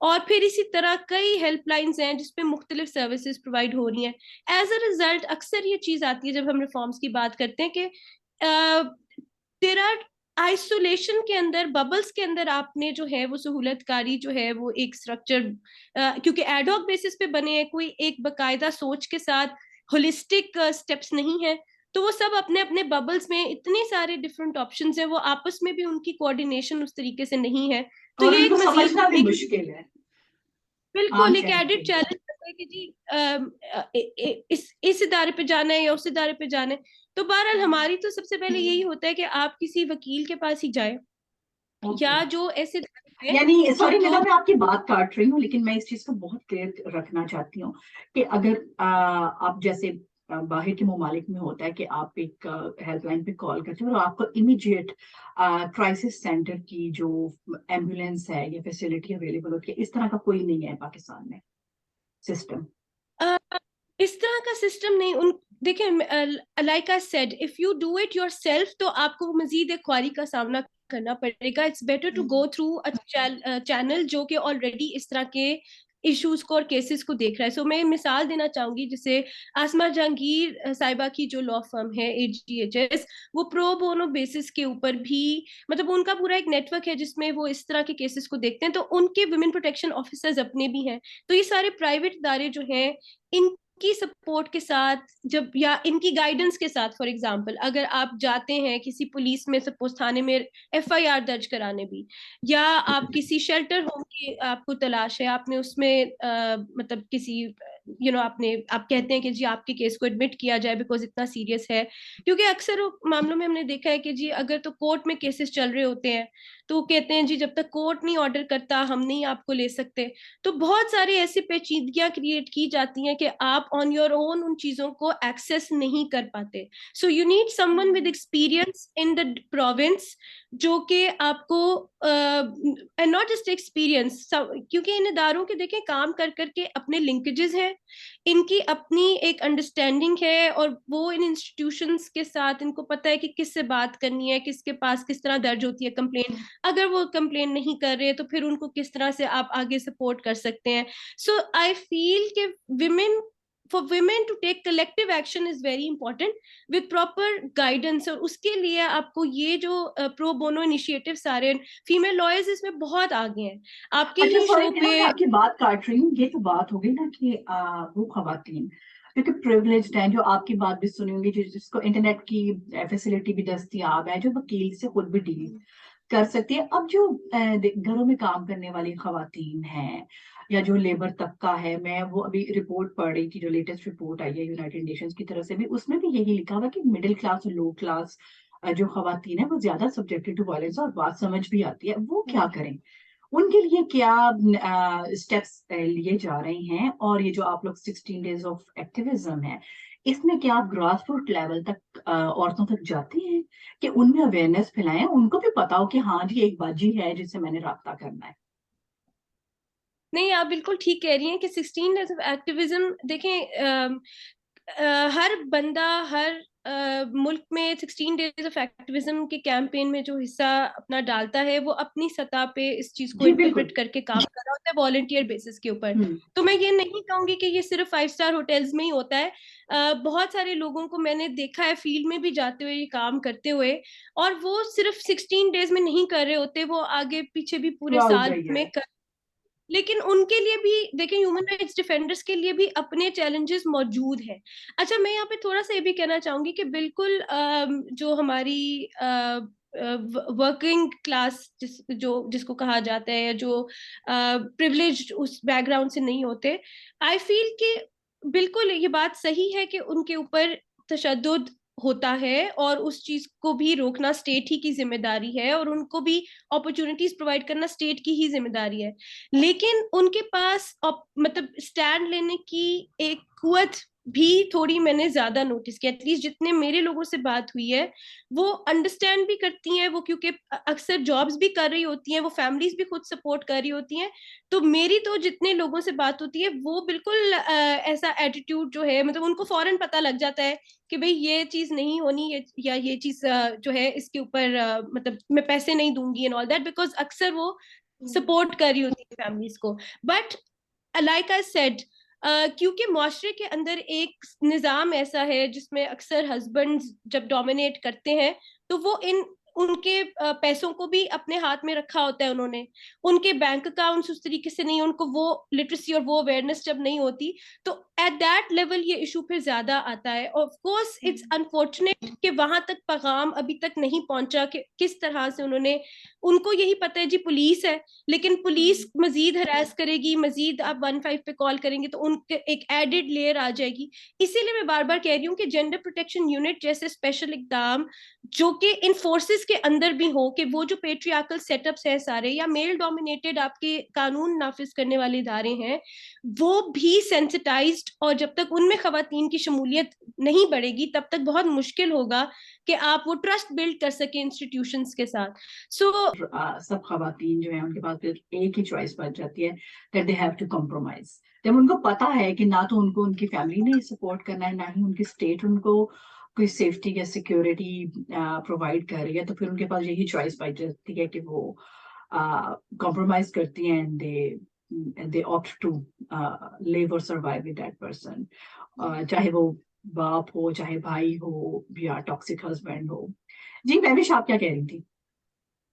और फिर इसी तरह कई हेल्पलाइंस हैं जिसपे मुख्तलिफ सर्विसेज प्रोवाइड हो रही हैं। एज अ रिजल्ट अक्सर ये चीज आती है जब हम रिफॉर्म्स की बात करते हैं, कि देर आर आइसोलेशन के अंदर, बबल्स के अंदर आपने जो है वो सहूलतकारी जो है वो एक स्ट्रक्चर, क्योंकि एडॉक बेसिस पे बने हैं, कोई एक बकायदा सोच के साथ होलिस्टिक स्टेप्स नहीं है, तो वो सब अपने अपने बबल्स में, इतने सारे डिफरेंट ऑप्शंस हैं, वो आपस में भी उनकी कोऑर्डिनेशन उस तरीके से नहीं है। तो और ये एक उनको मजीद समझना भी एक, मुश्किल है आम बिल्कुल एक शहर के एडिड लिए। चैलेंज है कि जी इस इदारे पे जाना है या उस इदारे पे जाना है। तो बहरहाल हमारी तो सबसे पहले यही होता है कि आप किसी वकील के पास ही जाए, ओके। या जो ऐसे इदारे हैं यानी जो सॉरी निदा, दो, मैं आपकी बात काट रही हूँ, लेकिन मैं इस चीज को बहुत क्लियर रखना चाहती हूँ कि अगर आप जैसे बाहर के ममालिक में होता है कि आप एक हेल्पलाइन पे कॉल करते हो और आपको इमीडिएट क्राइसिस सेंटर की जो एम्बुलेंस है या फैसिलिटी अवेलेबल होती है, इस तरह का कोई नहीं है पाकिस्तान में सिस्टम। अ, इस तरह का सिस्टम नहीं। उन देखिए, like I said, if you do it yourself तो आपको मजीद एक ख्वारी का सामना करना पड़ेगा। It's better to go through a channel जो कि ऑलरेडी इस तरह के इश्यूज को और केसेस को देख रहा है। सो मैं मिसाल देना चाहूंगी, जैसे आसमा जहांगीर साहिबा की जो लॉ फर्म है AGHS, वो प्रो बोनो बेसिस के ऊपर भी, मतलब उनका पूरा एक नेटवर्क है जिसमें वो इस तरह के केसेस को देखते हैं। तो उनके वुमेन प्रोटेक्शन ऑफिसर्स अपने भी हैं। तो ये सारे प्राइवेट इदारे जो हैं, इनकी सपोर्ट के साथ जब, या इनकी गाइडेंस के साथ, फॉर एग्जांपल अगर आप जाते हैं किसी पुलिस में, सपोज थाने में FIR दर्ज कराने भी, या आप किसी शेल्टर होम की आपको तलाश है, आपने उसमें मतलब किसी आपने, आप कहते हैं कि जी आपके केस को एडमिट किया जाए बिकॉज इतना सीरियस है। क्योंकि अक्सर मामलों में हमने देखा है कि जी अगर तो कोर्ट में केसेस चल रहे होते हैं तो वो कहते हैं जी जब तक कोर्ट नहीं ऑर्डर करता हम नहीं आपको ले सकते। तो बहुत सारी ऐसी पेचीदगियां क्रिएट की जाती हैं कि आप ऑन योर ओन उन चीजों को एक्सेस नहीं कर पाते। So you need someone with experience in the province, जो कि आपको एंड नॉट जस्ट एक्सपीरियंस, क्योंकि इन इदारों के देखें काम कर करके अपने लिंकेजेस हैं, इनकी अपनी एक अंडरस्टैंडिंग है, और वो इन इंस्टीट्यूशंस के साथ इनको पता है कि किससे बात करनी है, किसके पास किस तरह दर्ज होती है कंप्लेन। अगर वो कंप्लेन नहीं कर रहे तो फिर उनको किस तरह से आप आगे सपोर्ट कर सकते हैं। सो आई फील कि women, for women to take collective action is very important with proper guidance। और उसके लिए आपको ये जो प्रो बोनो इनिशिएटिव सारे, फीमेल लॉयर्स इसमें बहुत आगे हैं। आपके अच्छा ही सॉरी शो मैं पे आपकी बात काट रही हूँ, ये तो बात हो गई ना कि वो खवातीन क्योंकि प्रिविलेज्ड हैं, जो आपकी बात भी सुनी होंगी, जिसको इंटरनेट की फैसिलिटी भी दस्तयाब है, जो वकील से खुद भी डील कर सकती है। अब जो घरों में काम करने वाली खवातीन हैं या जो लेबर तबका है, मैं वो अभी रिपोर्ट पढ़ रही थी, जो लेटेस्ट रिपोर्ट आई है यूनाइटेड नेशंस की तरफ से भी, उसमें भी यही लिखा हुआ कि मिडिल क्लास और लो क्लास जो खवातीन है वो ज्यादा सब्जेक्टेड टू वायलेंस, और बात समझ भी आती है। वो क्या करें, उनके लिए क्या स्टेप्स लिए जा रहे हैं, और ये जो आप लोग 16 डेज ऑफ एक्टिविज्म है, इसमें क्या आप ग्रास रूट लेवल तक औरतों तक जाते हैं कि उनमें अवेयरनेस फैलाएं, उनको भी पता हो कि हाँ जी एक बाजी है जिससे मैंने राब्ता करना है। नहीं, आप बिल्कुल ठीक कह रही हैं कि 16 डेज ऑफ एक्टिविज्म, देखें हर बंदा, हर मुल्क में 16 डेज ऑफ एक्टिविज्म के कैंपेन में जो हिस्सा अपना डालता है, वो अपनी सतह पे इस चीज को जी बिल्कुल। इंटरप्रेट करके काम कर रहा होता है वॉलंटियर बेसिस के ऊपर। हम्म। तो मैं ये नहीं कहूंगी कि ये सिर्फ 5 स्टार होटल्स में ही होता है। बहुत सारे लोगों को मैंने देखा है फील्ड में भी जाते हुए, ये काम करते हुए, और वो सिर्फ 16 डेज में नहीं कर रहे होते, वो आगे पीछे भी पूरे थ्रू आउट साल द में ईयर। कर। लेकिन उनके लिए भी देखें, ह्यूमन राइट्स डिफेंडर्स के लिए भी अपने चैलेंजेस मौजूद हैं। अच्छा, मैं यहाँ पे थोड़ा सा ये भी कहना चाहूंगी कि बिल्कुल जो हमारी वर्किंग क्लास जिसको कहा जाता है, या जो प्रिविलेज्ड उस बैकग्राउंड से नहीं होते, आई फील कि बिल्कुल ये बात सही है कि उनके ऊपर तशद्दुद होता है, और उस चीज को भी रोकना स्टेट ही की जिम्मेदारी है, और उनको भी अपॉर्चुनिटीज प्रोवाइड करना स्टेट की ही जिम्मेदारी है। लेकिन उनके पास मतलब स्टैंड लेने की एक कुवत भी थोड़ी मैंने ज्यादा नोटिस किया, एटलीस्ट जितने मेरे लोगों से बात हुई है, वो अंडरस्टैंड भी करती हैं, वो क्योंकि अक्सर जॉब्स भी कर रही होती हैं, वो फैमिलीज भी खुद सपोर्ट कर रही होती हैं। तो मेरी तो जितने लोगों से बात होती है, वो बिल्कुल ऐसा एटीट्यूड जो है, मतलब उनको फौरन पता लग जाता है कि भाई ये चीज नहीं होनी, या ये चीज जो है इसके ऊपर मतलब मैं पैसे नहीं दूंगी एंड ऑल दैट, बिकॉज अक्सर वो सपोर्ट कर रही होती है फैमिलीज को। बट लाइक आई सेड, क्योंकि मुआशरे के अंदर एक निज़ाम ऐसा है जिसमें अक्सर हस्बैंड जब डोमिनेट करते हैं, तो वो इन उनके पैसों को भी अपने हाथ में रखा होता है उन्होंने, उनके बैंक अकाउंट्स उस तरीके से नहीं, उनको वो लिटरेसी और वो अवेयरनेस जब नहीं होती, तो एट दैट लेवल ये इशू फिर ज्यादा आता है। ऑफ कोर्स इट्स अनफॉर्चुनेट कि वहां तक पैगाम अभी तक नहीं पहुंचा कि किस तरह से उन्होंने, उनको यही पता है जी पुलिस है, लेकिन पुलिस मजीद हरास करेगी, मजीद आप 15 पे कॉल करेंगे तो उनके एक एडेड लेयर आ जाएगी। इसीलिए मैं बार बार कह रही हूँ कि जेंडर प्रोटेक्शन यूनिट जैसे स्पेशल इकदाम जो कि इन फोर्सेस के अंदर भी हो, कि वो जो पेट्रियार्कल सेटअप्स हैं सारे, या मेल डोमिनेटेड आपके कानून नाफिज करने वाले इदारे हैं, वो भी सेंसिटाइज्ड, और जब तक उनमें खवातीन की शमूलियत नहीं बढ़ेगी तब तक बहुत मुश्किल होगा कि आप वो ट्रस्ट बिल्ड कर सके इंस्टीट्यूशंस के साथ। सो सब खवातीन जो है उनके पास फिर एक ही चॉइस बच जाती है, that they have to compromise. जब उनको पता है कि ना तो उनको उनकी फैमिली ने सपोर्ट करना है, ना ही उनकी स्टेट उनको कोई सेफ्टी या सिक्योरिटी प्रोवाइड कर रही है, तो फिर उनके पास यही चॉइस पाई जाती है कि वो कॉम्प्रोमाइज करती हैं, and they opt to live और सर्वाइव विद दैट पर्सन, चाहे वो बाप हो, चाहे भाई हो, या टॉक्सिक हस्बैंड हो। जी मैविश, आप क्या कह रही थी?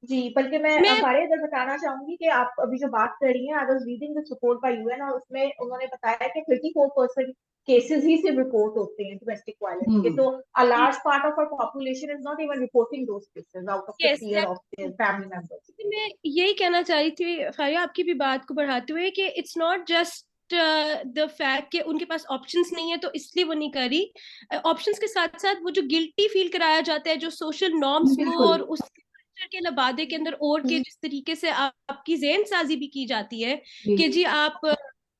जी, बल्कि मैं मैं फारिया इधर बताना चाहूंगी कि आप अभी जो बात कर रही हैं, I was reading the report by UN, और उसमें उन्होंने बताया कि 34% केसेस ही सिर्फ रिपोर्ट होते हैं डोमेस्टिक वायलेंस के। तो a large part of our population is not even reporting those cases out of the yes, fear of their family members. मैं यही कहना चाह रही थी फारिया, आपकी भी बात को बढ़ाते हुए, कि it's not just the fact कि उनके पास ऑप्शंस नहीं है तो इसलिए वो नहीं कर रही। ऑप्शंस के साथ साथ वो जो गिल्टी फील कराया जाता है, जो सोशल नॉर्म्स को बिल्कुल। और उस कल्चर के लबादे के अंदर ओढ़ के जिस तरीके से आपकी जेहन साजी भी की जाती है जी। कि जी आप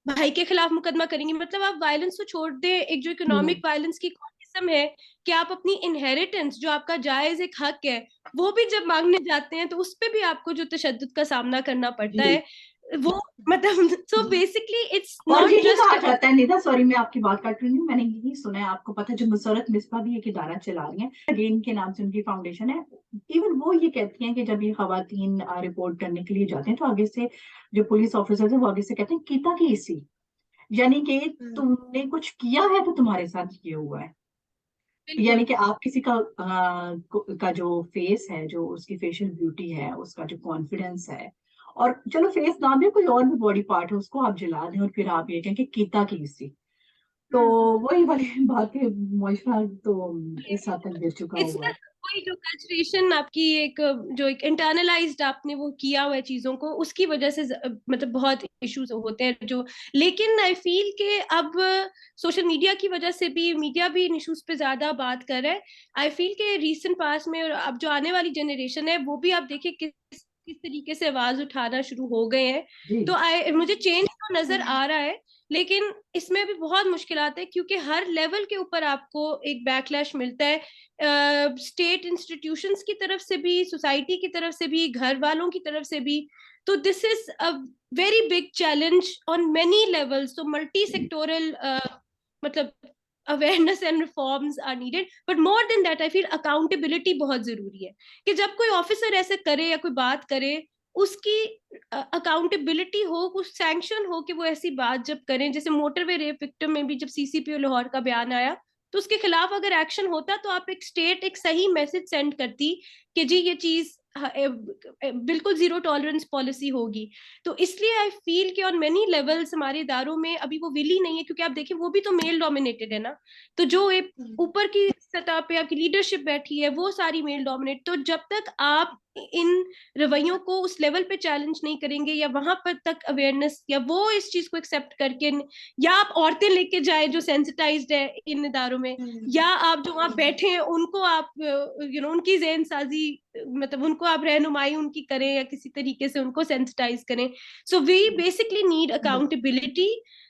भाई के खिलाफ मुकदमा करेंगे, मतलब आप वायलेंस तो छोड़ दें, एक जो इकोनॉमिक वायलेंस की कौन किस्म है कि आप अपनी इनहेरिटेंस, जो आपका जायज एक हक है, वो भी जब मांगने जाते हैं तो उस पे भी आपको जो तशद्दुद का सामना करना पड़ता जी। है वो, मतलब सो बेसिकली इट्स और नॉट यही जस्ट कहा जाता है, निदा सॉरी मैं आपकी बात काट रही हूँ, मैंने यही सुना है, आपको पता है जो मुसरत मिसबा भी एक इदारा चला रही है, अगेन के नाम से उनकी फाउंडेशन है, इवन वो ये कहती हैं कि जब ये खवातीन रिपोर्ट करने के लिए जाते हैं तो आगे से जो पुलिस ऑफिसर है वो आगे से कहते हैं कीता की इसी, यानी कि तुमने कुछ किया है तो तुम्हारे साथ ये हुआ है। यानी बिल्कुल। कि आप किसी का जो फेस है, जो उसकी फेशियल ब्यूटी है, उसका जो कॉन्फिडेंस है, और चलो फेस ना भी, कोई और भी बॉडी पार्ट है, उसको आप जला दें और फिर आप ये कहें कि कीता की सी, तो वही वाली बात है, मुआशरा तो इस हद तक गिर चुका इट्स हुआ है। वही जो कल्चरेशन आपकी एक, जो एक इंटरनलाइज्ड आपने वो किया हुआ है चीजों को, उसकी वजह से मतलब बहुत इश्यूज होते हैं जो, लेकिन आई फील के अब सोशल मीडिया की वजह से भी मीडिया भी इन इश्यूज पे ज्यादा बात कर रहा है। आई फील के रीसेंट पास में, और अब जो आने वाली जनरेशन है वो भी आप देखिए किस तरीके से आवाज उठाना शुरू हो गए हैं। जी। तो मुझे चेंज तो नजर आ रहा है, लेकिन इसमें भी बहुत मुश्किलात है क्योंकि हर लेवल के ऊपर आपको एक बैकलैश मिलता है, स्टेट इंस्टीट्यूशंस की तरफ से भी, सोसाइटी की तरफ से भी, घर वालों की तरफ से भी। तो this is a very big challenge on many levels, तो मल्टी सेक्टोरल मतलब awareness and reforms are needed, but more than that I feel accountability बहुत जरूरी है, कि जब कोई ऑफिसर ऐसे करे या कोई बात करे, उसकी अकाउंटेबिलिटी हो, कुछ सैंक्शन हो कि वो ऐसी बात जब करें। जैसे मोटरवे रेप विक्टिम में भी जब सीसीपीओ लाहौर का बयान आया, तो उसके खिलाफ अगर एक्शन होता तो आप एक स्टेट एक सही मैसेज सेंड करती कि जी ये चीज बिल्कुल जीरो टॉलरेंस पॉलिसी होगी। तो इसलिए आई फील कि ऑन मेनी लेवल्स हमारे इदारों में अभी वो विली नहीं है, क्योंकि आप देखिए वो भी तो मेल डोमिनेटेड है ना। तो जो एक ऊपर की सतह पे आपकी लीडरशिप बैठी है वो सारी मेल डोमिनेट, तो जब तक आप इन रवैयों को उस लेवल पे चैलेंज नहीं करेंगे, या वहां पर तक अवेयरनेस, या वो इस चीज को एक्सेप्ट करके, या आप औरतें लेके जाए जो सेंसिटाइज्ड है इन इदारों में, या आप जो वहां बैठे हैं उनको आप उनकी जेहन साजी, मतलब उनको आप रहनुमाई उनकी करें या किसी तरीके से उनको सेंसिटाइज करें। So we basically need accountability,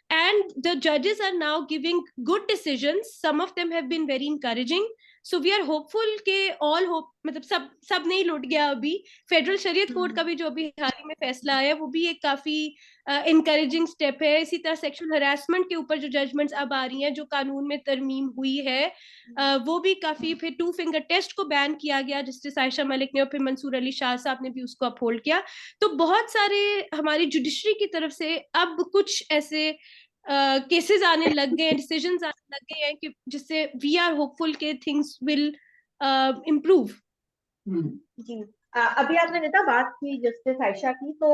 and the judges are now giving good decisions, some of them have been very encouraging, so we are hopeful के all hope, मतलब सब नहीं लुट गया अभी। फेडरल शरीयत कोर्ट का भी जो अभी हाल ही में फैसला आया वो भी एक काफी इनकरेजिंग स्टेप है। इसी तरह सेक्सुअल हरासमेंट के ऊपर जो जजमेंट्स अब आ रही हैं, जो कानून में तरमीम हुई है, वो भी काफी, फिर 2 फिंगर टेस्ट को बैन किया गया जस्टिस आयशा मलिक ने, और फिर मंसूर अली शाह साहब ने भी उसको अपहोल्ड किया। तो बहुत सारे हमारी जुडिशरी की तरफ से अब कुछ ऐसे केसेस आने लग गए हैं, डिसीजंस आने लग गए हैं कि जिससे वी आर होपफुल के थिंग्स विल इम्प्रूव। जी, अभी आपने नेता बात की जस्टिस आयशा की, तो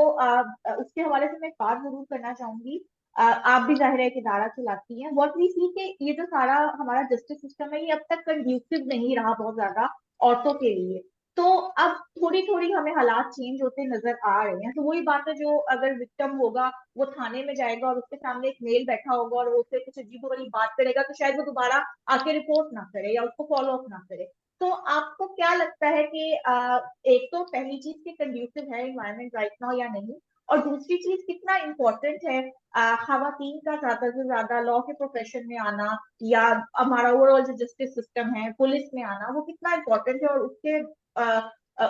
उसके हवाले से मैं एक बात जरूर करना चाहूंगी। आप भी जाहिर है एक इदारा चलाती हैं, व्हाट वी सी कि ये जो सारा हमारा जस्टिस सिस्टम है ये अब तक कंड्यूसिव नहीं रहा बहुत ज्यादा औरतों के लिए। तो अब थोड़ी थोड़ी हमें हालात चेंज होते नजर आ रहे हैं। तो वही बात है, जो अगर विक्टिम होगा वो थाने में जाएगा और उसके सामने एक मेल बैठा होगा और वो उससे कुछ अजीब वाली बात करेगा, तो शायद वो दोबारा आके रिपोर्ट ना करे या उसको फॉलो अप ना करे। तो आपको क्या लगता है कि एक तो पहली चीज की कंड्यूसिव है एनवायरनमेंट राइट नाउ या नहीं, और दूसरी चीज कितना इम्पोर्टेंट है खवातीन का ज्यादा से ज्यादा लॉ के प्रोफेशन में आना, या हमारा ओवरऑल जो जस्टिस सिस्टम है पुलिस में आना, वो कितना इम्पोर्टेंट है, और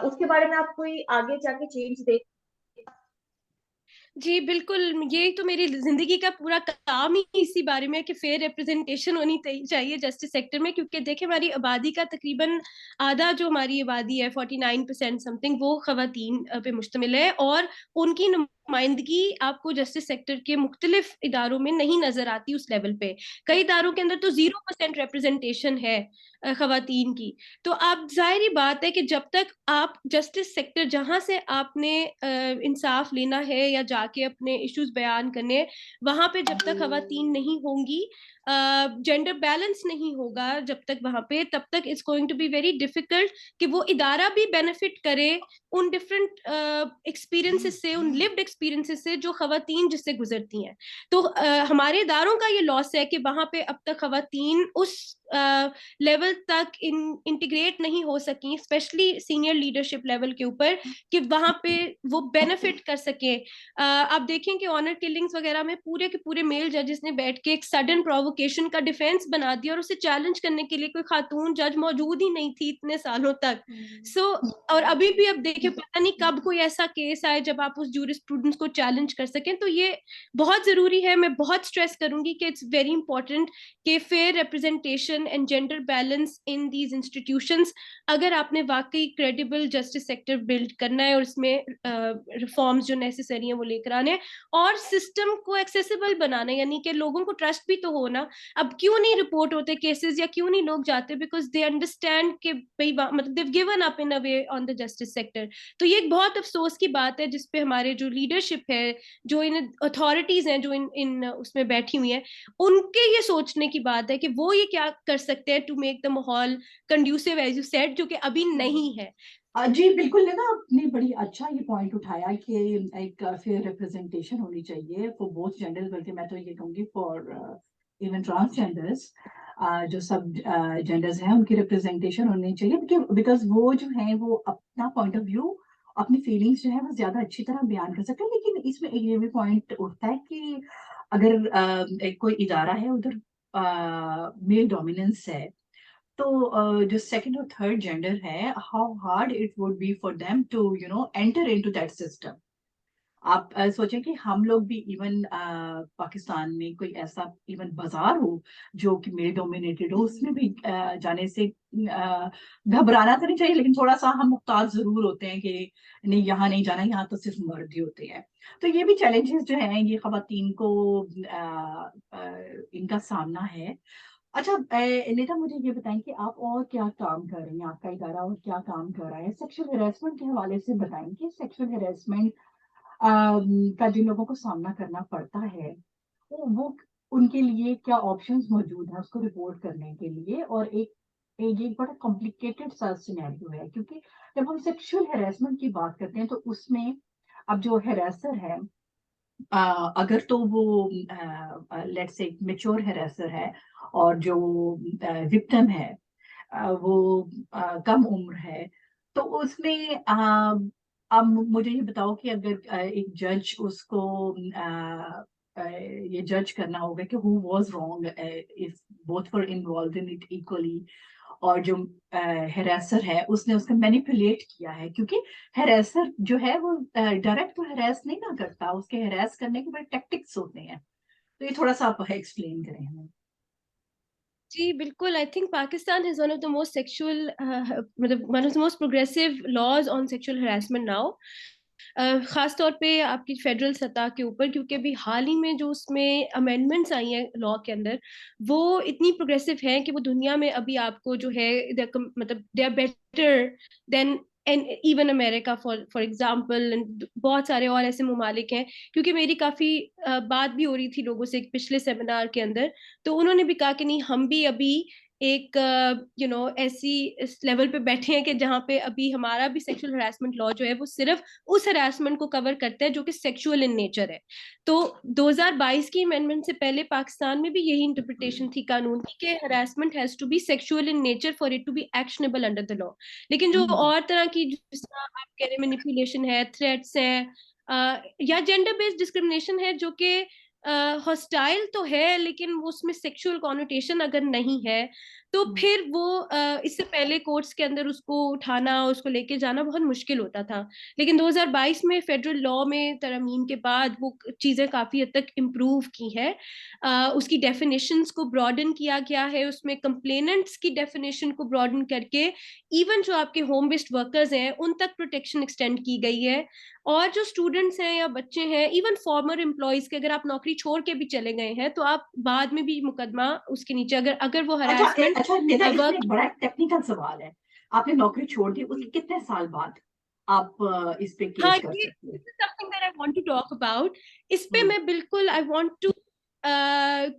उसके बारे में आप कोई आगे जाके चेंज देख? जी, बिल्कुल, यही तो मेरी ज़िंदगी का पूरा काम ही इसी बारे में है कि फेयर रिप्रेजेंटेशन होनी चाहिए जस्टिस सेक्टर में, क्योंकि देखिए हमारी आबादी का तकरीबन आधा जो हमारी आबादी है 49% समथिंग वो ख़वातीन पे मुश्तमिल है, और उनकी नुमाइंदगी आपको जस्टिस सेक्टर के मुख्तलिफ इदारों में नहीं नज़र आती उस लेवल पे। कई इदारों के अंदर तो 0% रिप्रेजेंटेशन है ख़वातीन की। तो आप ज़ाहिर-सी बात है कि जब तक आप जस्टिस सेक्टर जहाँ से आपने इंसाफ लेना है या जाके अपने इश्यूज़ बयान करने हैं, वहाँ पे जब तक ख़वातीन नहीं होंगी, जेंडर बैलेंस नहीं होगा जब तक वहाँ पे, तब तक it's going to be very difficult कि वो इदारा भी बेनिफिट करे उन डिफरेंट एक्सपीरियंसेस से, उन लिव्ड एक्सपीरियंसेस से जो ख़वातीन जिससे गुज़रती हैं। तो हमारे इदारों का ये लॉस है कि वहाँ पे अब तक ख़वातीन उस लेवल तक इंटीग्रेट नहीं हो सकी, स्पेशली सीनियर लीडरशिप लेवल के ऊपर, कि वहां पे वो बेनिफिट कर सके। आप देखें कि ऑनर किलिंग्स वगैरह में पूरे के पूरे मेल जजेस ने बैठ के एक सडन प्रोवोकेशन का डिफेंस बना दिया, और उसे चैलेंज करने के लिए कोई खातून जज मौजूद ही नहीं थी इतने सालों तक। सो और अभी भी अब देखिए पता नहीं कब कोई ऐसा केस आए जब आप उस जूरिस्प्रूडेंस को चैलेंज कर सकें। तो ये बहुत जरूरी है, मैं बहुत स्ट्रेस करूंगी कि इट्स वेरी इंपॉर्टेंट कि fair representation and gender balance in these institutions, अगर आपने वाकई क्रेडिबल जस्टिस सेक्टर बिल्ड करना है और इसमें रिफॉर्म्स जो नेसेसरी हैं वो लेकर आने हैं, और सिस्टम को एक्सेसिबल बनाना है, यानी कि लोगों को ट्रस्ट भी तो हो ना। अब क्यों नहीं रिपोर्ट होते केसेस, या क्यों नहीं लोग जाते, बिकॉज दे अंडरस्टैंड कि भाई मतलब they've given up in a way on the justice sector. तो ये एक बहुत अफसोस की बात है जिसपे हमारे जो लीडरशिप है, जो इन अथॉरिटीज हैं, जो इन उसमें बैठी हुई है, उनके ये सोचने की बात है कि वो ये क्या कर सकते हैं टू मेक द माहौल कंड्यूसिव एज यू सेड, जो कि अभी नहीं है। जी बिल्कुल है ना, आपने बड़ी अच्छा ये पॉइंट उठाया कि एक फेयर रिप्रेजेंटेशन होनी चाहिए फॉर बोथ जेंडर्स, बल्कि मैं तो ये कहूँगी फॉर इवन ट्रांसजेंडर्स, जो सब जेंडर्स हैं उनकी रिप्रेजेंटेशन होनी चाहिए, बिकॉज वो जो है वो अपना पॉइंट ऑफ व्यू, अपनी फीलिंग्स जो है वो ज्यादा अच्छी तरह बयान कर सकते हैं। लेकिन इसमें एक ये भी पॉइंट उठता है कि अगर एक कोई इदारा है उधर मेल डोमिनेंस है, तो जो सेकंड और थर्ड जेंडर है, how hard it would be for them to enter into that system. आप सोचें कि हम लोग भी इवन पाकिस्तान में कोई ऐसा इवन बाजार हो जो कि मेल डोमिनेटेड हो, उसमें भी जाने से घबराना तो नहीं चाहिए, लेकिन थोड़ा सा हम मुख्तार जरूर होते हैं कि नहीं यहाँ नहीं जाना, यहाँ तो सिर्फ मर्द ही होते हैं। तो ये भी चैलेंजेस जो हैं ये खवातीन को इनका सामना है। अच्छा नेता, मुझे ये बताएं कि आप और क्या काम कर रही हैं, आपका इदारा और क्या काम कर रहा है सेक्सुअल हेरासमेंट के हवाले से। बताएं कि सेक्सुअल हेरासमेंट का जिन लोगों को सामना करना पड़ता है वो उनके लिए क्या ऑप्शंस मौजूद हैं उसको रिपोर्ट करने के लिए। और एक बड़ा कॉम्प्लिकेटेड सा सिनेरियो है, क्योंकि जब हम सेक्सुअल हेरासमेंट की बात करते हैं तो उसमें अब जो हेरासर है, अगर तो वो लेट्स से मेच्योर हेरासर है और जो विक्टिम है वो कम उम्र है, तो उसमें अब मुझे ये बताओ कि अगर एक जज उसको ये जज करना होगा कि who was wrong, if both were involve in it equally, और जो हेरासर है उसने उसका मैनिपुलेट किया है, क्योंकि हेरासर जो है वो डायरेक्ट तो हेरास नहीं ना करता, उसके हेरास करने के बड़े टैक्टिक्स होते हैं। तो ये थोड़ा सा आप एक्सप्लेन करें हमें। जी, बिल्कुल, I think Pakistan is one of the most sexual मतलब one of the most progressive laws on sexual harassment now. खास तौर पे आपकी फेडरल सतह के ऊपर, क्योंकि अभी हाल ही में जो उसमें अमेंडमेंट्स आई हैं लॉ के अंदर, वो इतनी प्रोग्रेसिव हैं कि वो दुनिया में अभी आपको जो है मतलब they are better than and even America for example, बहुत सारे और ऐसे ममालिक हैं। क्योंकि मेरी काफी बात भी हो रही थी लोगों से एक पिछले सेमिनार के अंदर, तो उन्होंने भी कहा कि नहीं, हम भी अभी एक ऐसी इस लेवल पे बैठे हैं कि जहाँ पे अभी हमारा भी सेक्सुअल हरासमेंट लॉ जो है वो सिर्फ उस हरासमेंट को कवर करता है जो कि सेक्सुअल इन नेचर है। तो 2022 की अमेंडमेंट से पहले पाकिस्तान में भी यही इंटरप्रिटेशन थी कानून की कि harassment has to be sexual in nature for it to be actionable under the law. लेकिन जो हम्म। और तरह की, जिस तरह आप कह रहे मैनिपुलेशन है, थ्रेट्स हैं, या जेंडर बेस्ड डिस्क्रिमिनेशन है, जो कि हॉस्टाइल तो है, लेकिन वो उसमें सेक्सुअल कॉनोटेशन अगर नहीं है तो फिर वो इससे पहले कोर्ट्स के अंदर उसको उठाना, उसको लेके जाना बहुत मुश्किल होता था। लेकिन 2022 में फेडरल लॉ में तरमीम के बाद वो चीजें काफी हद तक इम्प्रूव की हैं। उसकी डेफिनेशंस को ब्रॉडन किया गया है, उसमें कंप्लेनेंट्स की डेफिनेशन को ब्रॉडन करके इवन जो आपके होम बेस्ड वर्कर्स हैं उन तक प्रोटेक्शन एक्सटेंड की गई है। और जो स्टूडेंट्स हैं या बच्चे हैं, इवन फॉर्मर एम्प्लॉयज के, अगर आप नौकरी छोड़ के भी चले गए हैं तो आप बाद में भी मुकदमा उसके नीचे, अगर अगर वो अच्छा हरासमेंट अच्छा निदा, इसमें वर्क। एक बड़ा टेक्निकल सवाल है। आपने नौकरी छोड़ दी, उसके कितने साल बाद आप इस पे हाँ, केस कर ये सकते हैं? Something that I want to talk about. इस पे हम्म मैं बिल्कुल I want to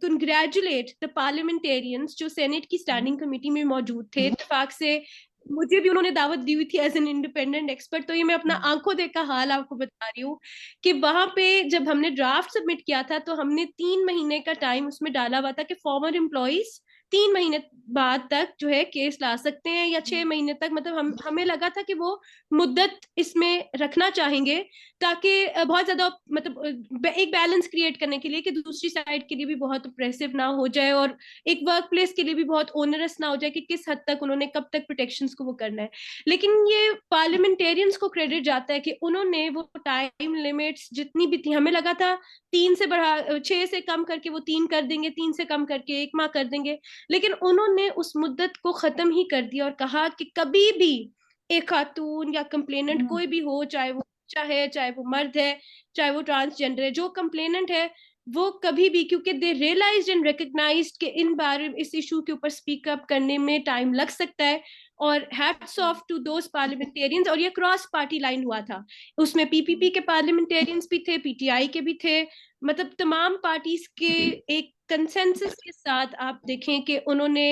congratulate the parliamentarians जो सेनेट की हम्म स्टैंडिंग कमेटी में मौजूद थे। इत्तेफाक से मुझे भी उन्होंने दावत दी हुई थी एज एन इंडिपेंडेंट एक्सपर्ट, तो ये मैं अपना हम्म आंखों देखा हाल आपको बता रही हूँ कि वहां पे जब हमने ड्राफ्ट सबमिट किया था तो हमने 3 महीने का टाइम उसमें डाला हुआ था कि फॉर्मर एम्प्लॉइज 3 महीने बाद तक जो है केस ला सकते हैं, या 6 महीने तक, मतलब हमें लगा था कि वो मुद्दत इसमें रखना चाहेंगे ताकि बहुत ज्यादा मतलब एक बैलेंस क्रिएट करने के लिए कि दूसरी साइड के लिए भी बहुत ऑप्रेसिव ना हो जाए और एक वर्क प्लेस के लिए भी बहुत ओनरस ना हो जाए कि किस हद तक उन्होंने कब तक प्रोटेक्शंस को वो करना है। लेकिन ये पार्लियामेंटेरियंस को क्रेडिट जाता है कि उन्होंने वो टाइम लिमिट्स जितनी भी थी, हमें लगा था 6 से कम करके वो 3 कर देंगे, 3 से कम करके 1 माह कर देंगे, लेकिन उन्होंने उस मुद्दत को खत्म ही कर दिया और कहा कि कभी भी एक खातून या कंप्लेनेंट हम्म कोई भी हो, चाहे वो बच्चा है, चाहे वो मर्द है, चाहे वो ट्रांसजेंडर है, जो कंप्लेनेंट है वो कभी भी, क्योंकि दे रियलाइज्ड एंड रिकग्नाइज्ड कि इन बारे इस इशू के ऊपर स्पीक अप करने में टाइम लग सकता है। और hats off to those parliamentarians. और ये क्रॉस पार्टी लाइन हुआ था, उसमें पीपीपी के पार्लियामेंटेरियंस भी थे, पीटीआई के भी थे, मतलब तमाम पार्टीज के एक कंसेंसस के साथ आप देखें कि उन्होंने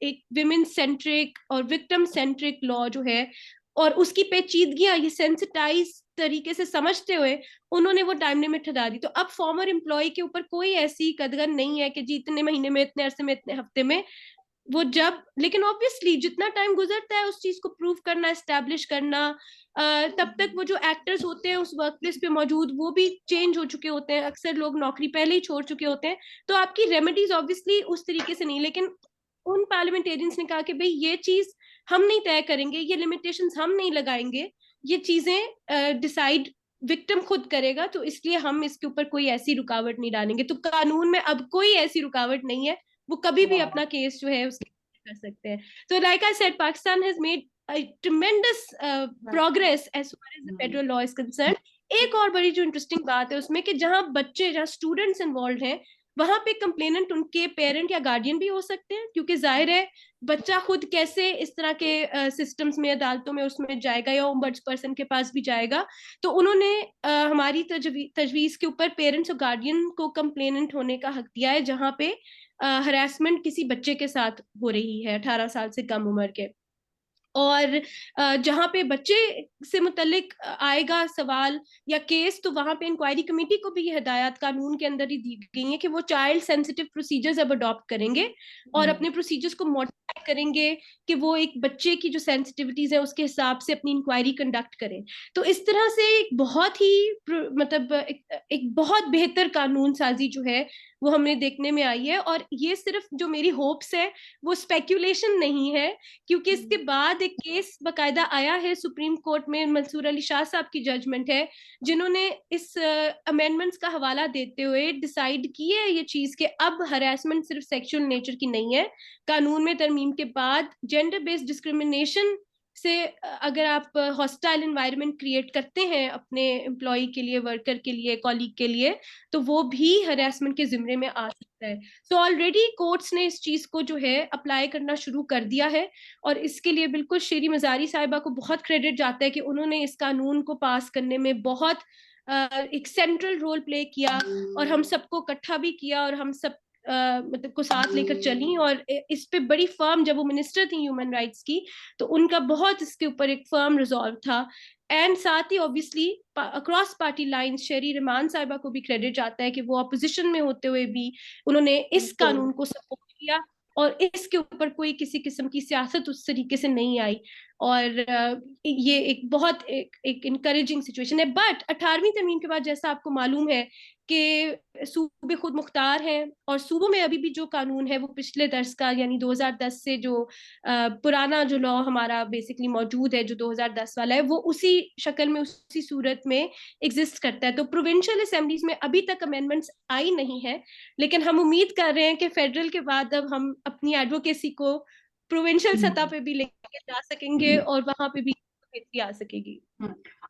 एक विमेन सेंट्रिक और विक्टिम सेंट्रिक लॉ जो है और उसकी पेचीदगियां ये सेंसिटाइज तरीके से समझते हुए उन्होंने वो टाइम लिमिट हटा दी। तो अब फॉर्मर एम्प्लॉय के ऊपर कोई ऐसी कदगन नहीं है कि जी इतने महीने में, इतने अरसे में, इतने हफ्ते में वो जब, लेकिन ऑब्वियसली जितना टाइम गुजरता है उस चीज को प्रूव करना, एस्टेब्लिश करना, तब तक वो जो एक्टर्स होते हैं उस वर्क प्लेस पे मौजूद वो भी चेंज हो चुके होते हैं, अक्सर लोग नौकरी पहले ही छोड़ चुके होते हैं, तो आपकी रेमेडीज ऑब्वियसली उस तरीके से नहीं। लेकिन उन पार्लियामेंटेरियंस ने कहा कि भाई ये चीज हम नहीं तय करेंगे, ये लिमिटेशंस हम नहीं लगाएंगे, ये चीजें डिसाइड विक्टिम खुद करेगा, तो इसलिए हम इसके ऊपर कोई ऐसी रुकावट नहीं डालेंगे। तो कानून में अब कोई ऐसी रुकावट नहीं है, वो कभी भी वाह अपना केस जो है उसके कर सकते हैं। तो like I said, Pakistan has made tremendous progress as far as the hmm federal law is concern. एक और बड़ी जो इंटरेस्टिंग बात है उसमें कि जहां बच्चे, जहां स्टूडेंट्स इन्वॉल्व हैं, वहां पे कंप्लेनेंट उनके पेरेंट या गार्डियन भी हो सकते हैं, क्योंकि जाहिर है बच्चा खुद कैसे इस तरह के सिस्टम्स में, अदालतों में उसमें जाएगा या ओम्बड्स पर्सन के पास भी जाएगा। तो उन्होंने हमारी तजवीज के ऊपर पेरेंट्स और गार्डियन को कंप्लेनेंट होने का हक दिया है जहां पे हरासमेंट किसी बच्चे के साथ हो रही है 18 साल से कम उम्र के। और जहां पे बच्चे से मुतल्लिक आएगा सवाल या केस, तो वहां पे इंक्वायरी कमेटी को भी ये हिदायत कानून के अंदर ही दी गई है कि वो चाइल्ड सेंसिटिव प्रोसीजर्स अब अडॉप्ट करेंगे और अपने प्रोसीजर्स को मॉडिफाई करेंगे कि वो एक बच्चे की जो सेंसिटिविटीज है उसके हिसाब से अपनी इंक्वायरी कंडक्ट करें। तो इस तरह से एक बहुत ही मतलब एक बहुत बेहतर कानून साजी जो है वो हमने देखने में आई है। और ये सिर्फ जो मेरी होप्स है वो स्पेक्यूलेशन नहीं है, क्योंकि इसके बाद एक केस बकायदा आया है सुप्रीम कोर्ट में, मंसूर अली शाह साहब की जजमेंट है, जिन्होंने इस अमेंडमेंट्स का हवाला देते हुए डिसाइड की है ये चीज कि अब हरासमेंट सिर्फ सेक्सुअल नेचर की नहीं है। कानून में तरमीम के बाद जेंडर बेस्ड डिस्क्रिमिनेशन से अगर आप हॉस्टाइल एनवायरनमेंट क्रिएट करते हैं अपने एम्प्लॉय के लिए, वर्कर के लिए, कॉलीग के लिए, तो वो भी हरासमेंट के जिम्मे में आ सकता है। सो ऑलरेडी कोर्ट्स ने इस चीज को जो है अप्लाई करना शुरू कर दिया है और इसके लिए बिल्कुल शेरी मजारी साहिबा को बहुत क्रेडिट जाता है कि उन्होंने इस कानून को पास करने में बहुत एक सेंट्रल रोल प्ले किया और हम सबको इकट्ठा भी किया और हम सब मतलब को साथ लेकर चली। और इस पे बड़ी फर्म, जब वो मिनिस्टर थी ह्यूमन राइट्स की, तो उनका बहुत इसके ऊपर एक फर्म रिजॉल्व था। एंड साथ ही ऑब्वियसली अक्रॉस पार्टी लाइंस शेरी रहमान साहिबा को भी क्रेडिट जाता है कि वो अपोजिशन में होते हुए भी उन्होंने इस कानून को सपोर्ट किया और इसके ऊपर कोई किसी किस्म की सियासत उस तरीके से नहीं आई। और ये एक बहुत एक इनकरेजिंग सिचुएशन है। बट 18वीं तरमीम के बाद जैसा आपको मालूम है कि सूबे खुद मुख्तार हैं, और सूबों में अभी भी जो कानून है वो पिछले दर्स का यानी 2010 से जो पुराना जो लॉ हमारा बेसिकली मौजूद है जो 2010 वाला है, वो उसी शक्ल में उसी सूरत में एग्जिस्ट करता है। तो प्रोविंशियल असेंबलीज में अभी तक अमेंडमेंट्स आई नहीं है, लेकिन हम उम्मीद कर रहे हैं कि फेडरल के बाद अब हम अपनी एडवोकेसी को प्रोविंशियल सतह पे भी लेके जा सकेंगे और वहां पे भी बेहतरी आ सकेगी।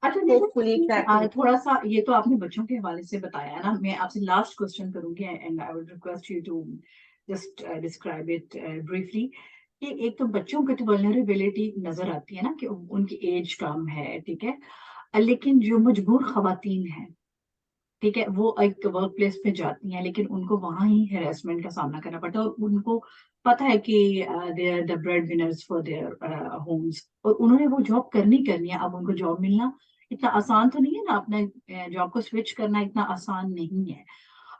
अच्छा देखो, थोड़ा सा ये तो आपने बच्चों के हवाले से बताया है ना, मैं आपसे लास्ट क्वेश्चन करूंगी and I would request you to just describe it briefly कि एक तो बच्चों की तो वल्नरेबिलिटी नजर आती है ना कि उनकी एज कम है, ठीक है, लेकिन जो मजबूर खवातीन हैं, ठीक है, वो एक वर्क प्लेस पे जाती हैं लेकिन उनको वहां ही हेरासमेंट का सामना करना पड़ता है और उनको पता है कि they are the breadwinners for their homes और उन्होंने वो जॉब करनी है। अब उनको जॉब मिलना इतना आसान तो नहीं है ना, अपने जॉब को स्विच करना इतना आसान नहीं है।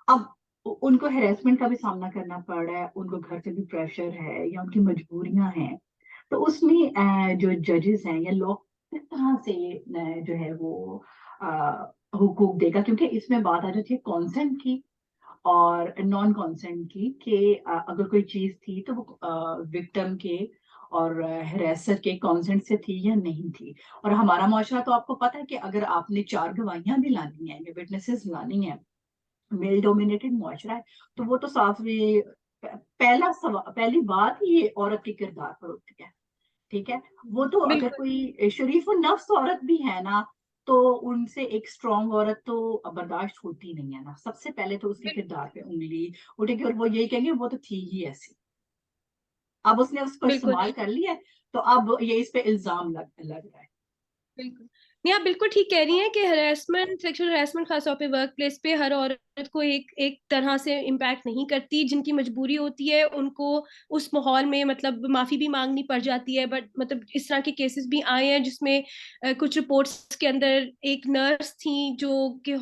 अब उनको हेरासमेंट का भी सामना करना पड़ रहा है, उनको घर से भी प्रेशर है या उनकी मजबूरियां हैं, तो उसमें जो जजेस हैं या लॉ किस तरह से जो है वो हुकूक देगा, क्योंकि इसमें बात आ जाती है कॉन्सेंट की और नॉन कॉन्सेंट की कि अगर कोई चीज थी तो वो विक्टिम के और हरेसर के कॉन्सेंट से थी या नहीं थी। और हमारा मुआशरा तो आपको पता है कि अगर आपने 4 गवाहियां भी लानी है या विटनेसेस लानी है, मेल डोमिनेटेड मुआशरा है, तो वो तो साफ पहली बात ही ये औरत के किरदार पर होती है, ठीक है। वो तो अगर बिल्कुल कोई शरीफ और नफ्स औरत भी है ना, तो उनसे एक स्ट्रॉन्ग औरत तो बर्दाश्त होती नहीं है ना, सबसे पहले तो उसके किरदार पे उंगली उठेगी और वो यही कहेंगे वो तो थी ही ऐसी। अब उसने उसको बिल्कुल इस्तेमाल कर लिया है, तो अब ये इस पे इल्जाम लग रहा है। बिल्कुल। नहीं, आप बिल्कुल ठीक कह रही हैं कि हरासमेंट, सेक्सुअल हरासमेंट खासतौर पे वर्क प्लेस पे हर औरत को एक एक तरह से इम्पैक्ट नहीं करती। जिनकी मजबूरी होती है उनको उस माहौल में मतलब माफी भी मांगनी पड़ जाती है। बट मतलब इस तरह के केसेस भी आए हैं जिसमें कुछ रिपोर्ट्स के अंदर एक नर्स थी जो कि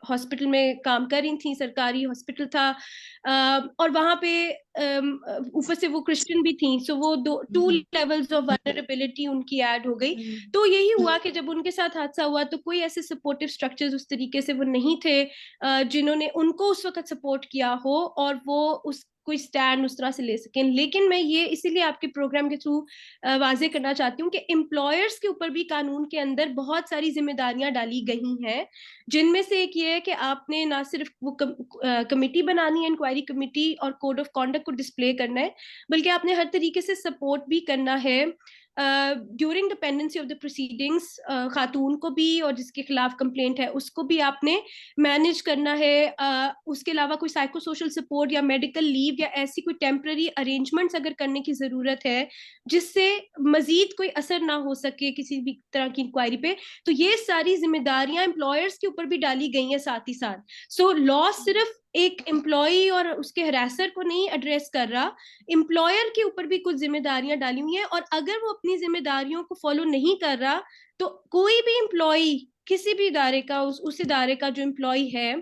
हॉस्पिटल में काम कर रही थी, सरकारी हॉस्पिटल था, और वहां पे ऊपर से वो क्रिश्चियन भी थी, सो वो टू लेवल्स ऑफ वल्नरेबिलिटी उनकी ऐड हो गई। तो यही हुआ कि जब उनके साथ हादसा हुआ तो कोई ऐसे सपोर्टिव स्ट्रक्चर्स उस तरीके से वो नहीं थे जिन्होंने उनको उस वक्त सपोर्ट किया हो और वो उस कोई स्टैंड उस तरह से ले सकें। लेकिन मैं ये इसीलिए आपके प्रोग्राम के थ्रू वाजे करना चाहती हूँ कि एम्प्लॉयर्स के ऊपर भी कानून के अंदर बहुत सारी जिम्मेदारियां डाली गई हैं, जिनमें से एक ये है कि आपने ना सिर्फ वो कमिटी बनानी है, इंक्वायरी कमिटी, और कोड ऑफ कॉन्डक्ट को डिस्प्ले करना है, बल्कि आपने हर तरीके से सपोर्ट भी करना है during the pendency of the proceedings. खातून को भी और जिसके खिलाफ कंप्लेंट है उसको भी आपने मैनेज करना है। उसके अलावा कोई साइको सोशल सपोर्ट या मेडिकल लीव या ऐसी कोई टेम्पररी अरेंजमेंट्स अगर करने की जरूरत है जिससे मजीद कोई असर ना हो सके किसी भी तरह की इंक्वायरी पे, तो ये सारी जिम्मेदारियां एम्प्लॉयर्स के ऊपर भी डाली गई हैं साथ ही साथ। सो लॉ सिर्फ एक एम्प्लॉय और उसके हरासर को नहीं एड्रेस कर रहा, एम्प्लॉयर के ऊपर भी कुछ जिम्मेदारियां डाली हुई हैं, और अगर वो अपनी जिम्मेदारियों को फॉलो नहीं कर रहा तो कोई भी एम्प्लॉय किसी भी इदारे का उस इदारे का जो एम्प्लॉय है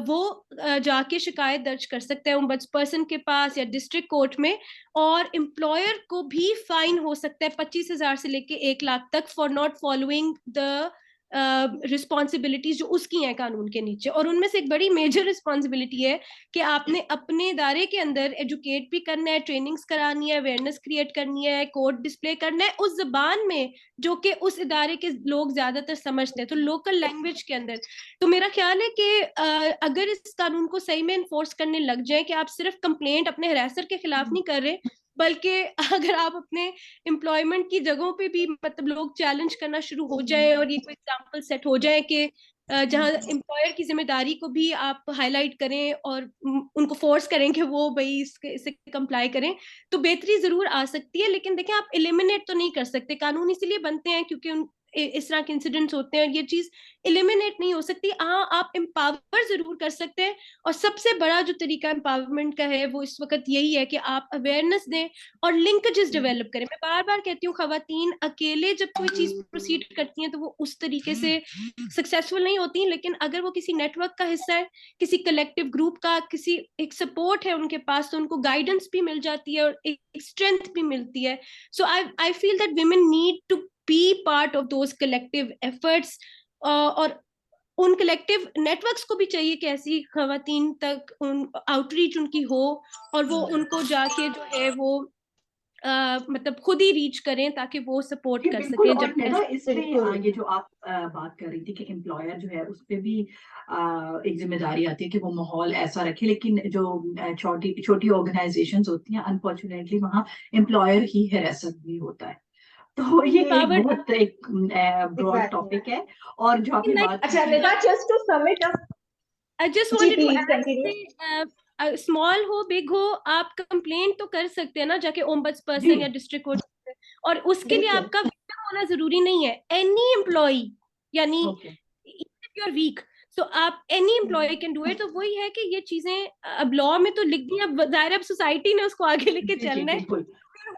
वो जाके शिकायत दर्ज कर सकता है ओम्बड्सपर्सन के पास या डिस्ट्रिक्ट कोर्ट में, और एम्प्लॉयर को भी फाइन हो सकता है 25,000 से लेके 1 लाख तक for not following the responsibilities जो उसकी हैं कानून के नीचे। और उनमें से एक बड़ी मेजर रिस्पॉन्सिबिलिटी है कि आपने अपने इदारे के अंदर एजुकेट भी करना है, ट्रेनिंग्स करानी है, अवेयरनेस क्रिएट करनी है, कोड डिस्प्ले करना है उस जबान में जो कि उस इदारे के लोग ज्यादातर समझते हैं, तो लोकल लैंग्वेज के अंदर। तो मेरा ख्याल है कि अगर इस कानून को सही में इन्फोर्स करने लग जाए कि आप सिर्फ कंप्लेंट अपने हरासर के खिलाफ नहीं कर रहे, बल्कि अगर आप अपने एम्प्लॉयमेंट की जगहों पे भी मतलब लोग चैलेंज करना शुरू हो जाए और ये कोई एग्जांपल सेट हो जाए कि जहां एम्प्लॉयर की जिम्मेदारी को भी आप हाईलाइट करें और उनको फोर्स करें कि वो भाई इससे कंप्लाई करें, तो बेहतरी जरूर आ सकती है। लेकिन देखें, आप एलिमिनेट तो नहीं कर सकते, कानून इसीलिए बनते हैं क्योंकि इस तरह के इंसिडेंट्स होते हैं, और ये चीज एलिमिनेट नहीं हो सकती। हाँ, आप एम्पावर जरूर कर सकते हैं, और सबसे बड़ा जो तरीका एम्पावरमेंट का है वो इस वक्त यही है कि आप अवेयरनेस दें और लिंकेजेस डेवलप करें। मैं बार बार कहती हूँ, खवातीन अकेले जब कोई चीज प्रोसीड करती हैं तो वो उस तरीके से सक्सेसफुल नहीं होती, लेकिन अगर वो किसी नेटवर्क का हिस्सा है, किसी कलेक्टिव ग्रुप का, किसी एक सपोर्ट है उनके पास, तो उनको गाइडेंस भी मिल जाती है और एक स्ट्रेंथ भी मिलती है। So I feel that women need to be part of those collective efforts, और उन कलेक्टिव नेटवर्क्स को भी चाहिए कि ऐसी खवातीन तक उन आउटरीच उनकी हो, और वो उनको जाके जो है वो मतलब खुद ही रीच करें ताकि वो सपोर्ट जी कर बिल्कुल। सकें और जब निदा ऐसे। इसमें बिल्कुल। ये जो आप बात कर रही थी कि एम्प्लॉयर जो है उस पे भी एक जिम्मेदारी आती है कि वो माहौल ऐसा रखे, लेकिन जो छोटी छोटी ऑर्गेनाइजेशंस होती हैं अनफॉर्चुनेटली वहाँ एम्प्लॉयर ही हिरासत भी होता है। तो ये एक एम्पावर्ड। बहुत एक ब्रॉड एग्जैक्टली। टॉपिक है। और जो आपने लाइक, बात की अच्छा थी Nida, just to sum it up. I just जी wanted to please add continue. कि स्मॉल हो बिग हो, आप कंप्लेंट तो कर सकते हैं ना जाके ओम्बड्स जी पर्सन या डिस्ट्रिक्ट कोर्ट, और उसके लिए बिल्कुल। आपका विक्टिम होना जरूरी नहीं है। एनी एम्प्लॉय, यानी okay. If you are weak, so आप any employ can do it. तो वही है कि ये चीजें अब लॉ में तो लिख दी, अब जाहिर है अब सोसाइटी ने उसको आगे लेके जी जी चलना है। बिल्कुल।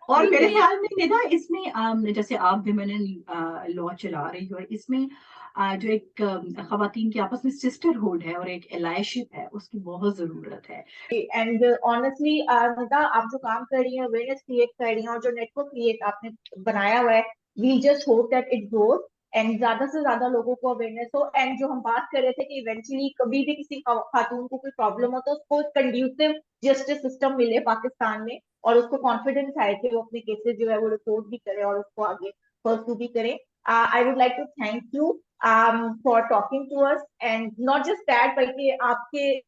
और होनी मेरे चाहिए। ख्याल में निदा इसमें जैसे आप विमेन इन लॉ चला रही हो, इसमें जो एक खवातीन की आपस में सिस्टरहुड है और एक एलायशिप है, उसकी बहुत जरूरत है। एंड ऑनेस्टली निदा, आप जो काम कर रही हैं, अवेयरनेस क्रिएट कर रही हैं, और जो नेटवर्क क्रिएट आपने बनाया हुआ है, we just hope that it grows and ज्यादा से ज्यादा लोगों को अवेयरनेस हो। एंड जो हम बात कर रहे थे कि इवेंचुअली कभी भी किसी खातून को कोई प्रॉब्लम हो तो उसको कंड्यूसिव जस्टिस सिस्टम मिले पाकिस्तान में, और उसको कॉन्फिडेंस आए कि वो अपने केसेस जो है वो रिपोर्ट भी करे और उसको आगे परस्यू भी करे। I would like to thank you for talking to us, and not just that, बल्कि आपके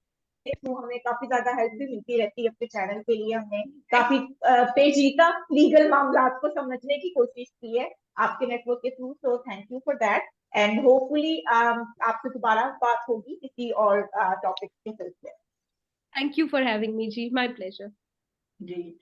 थ्रू हमें काफी ज्यादा हेल्प भी मिलती रहती है अपने चैनल के लिए। हमने काफी पेचीदा लीगल मामला को समझने की कोशिश की है आपके नेटवर्क के through, so thank you for that. And hopefully आपसे दोबारा बात होगी किसी और टॉपिक के सिलसिले। Thank you for having me जी, माय प्लेजर। जी।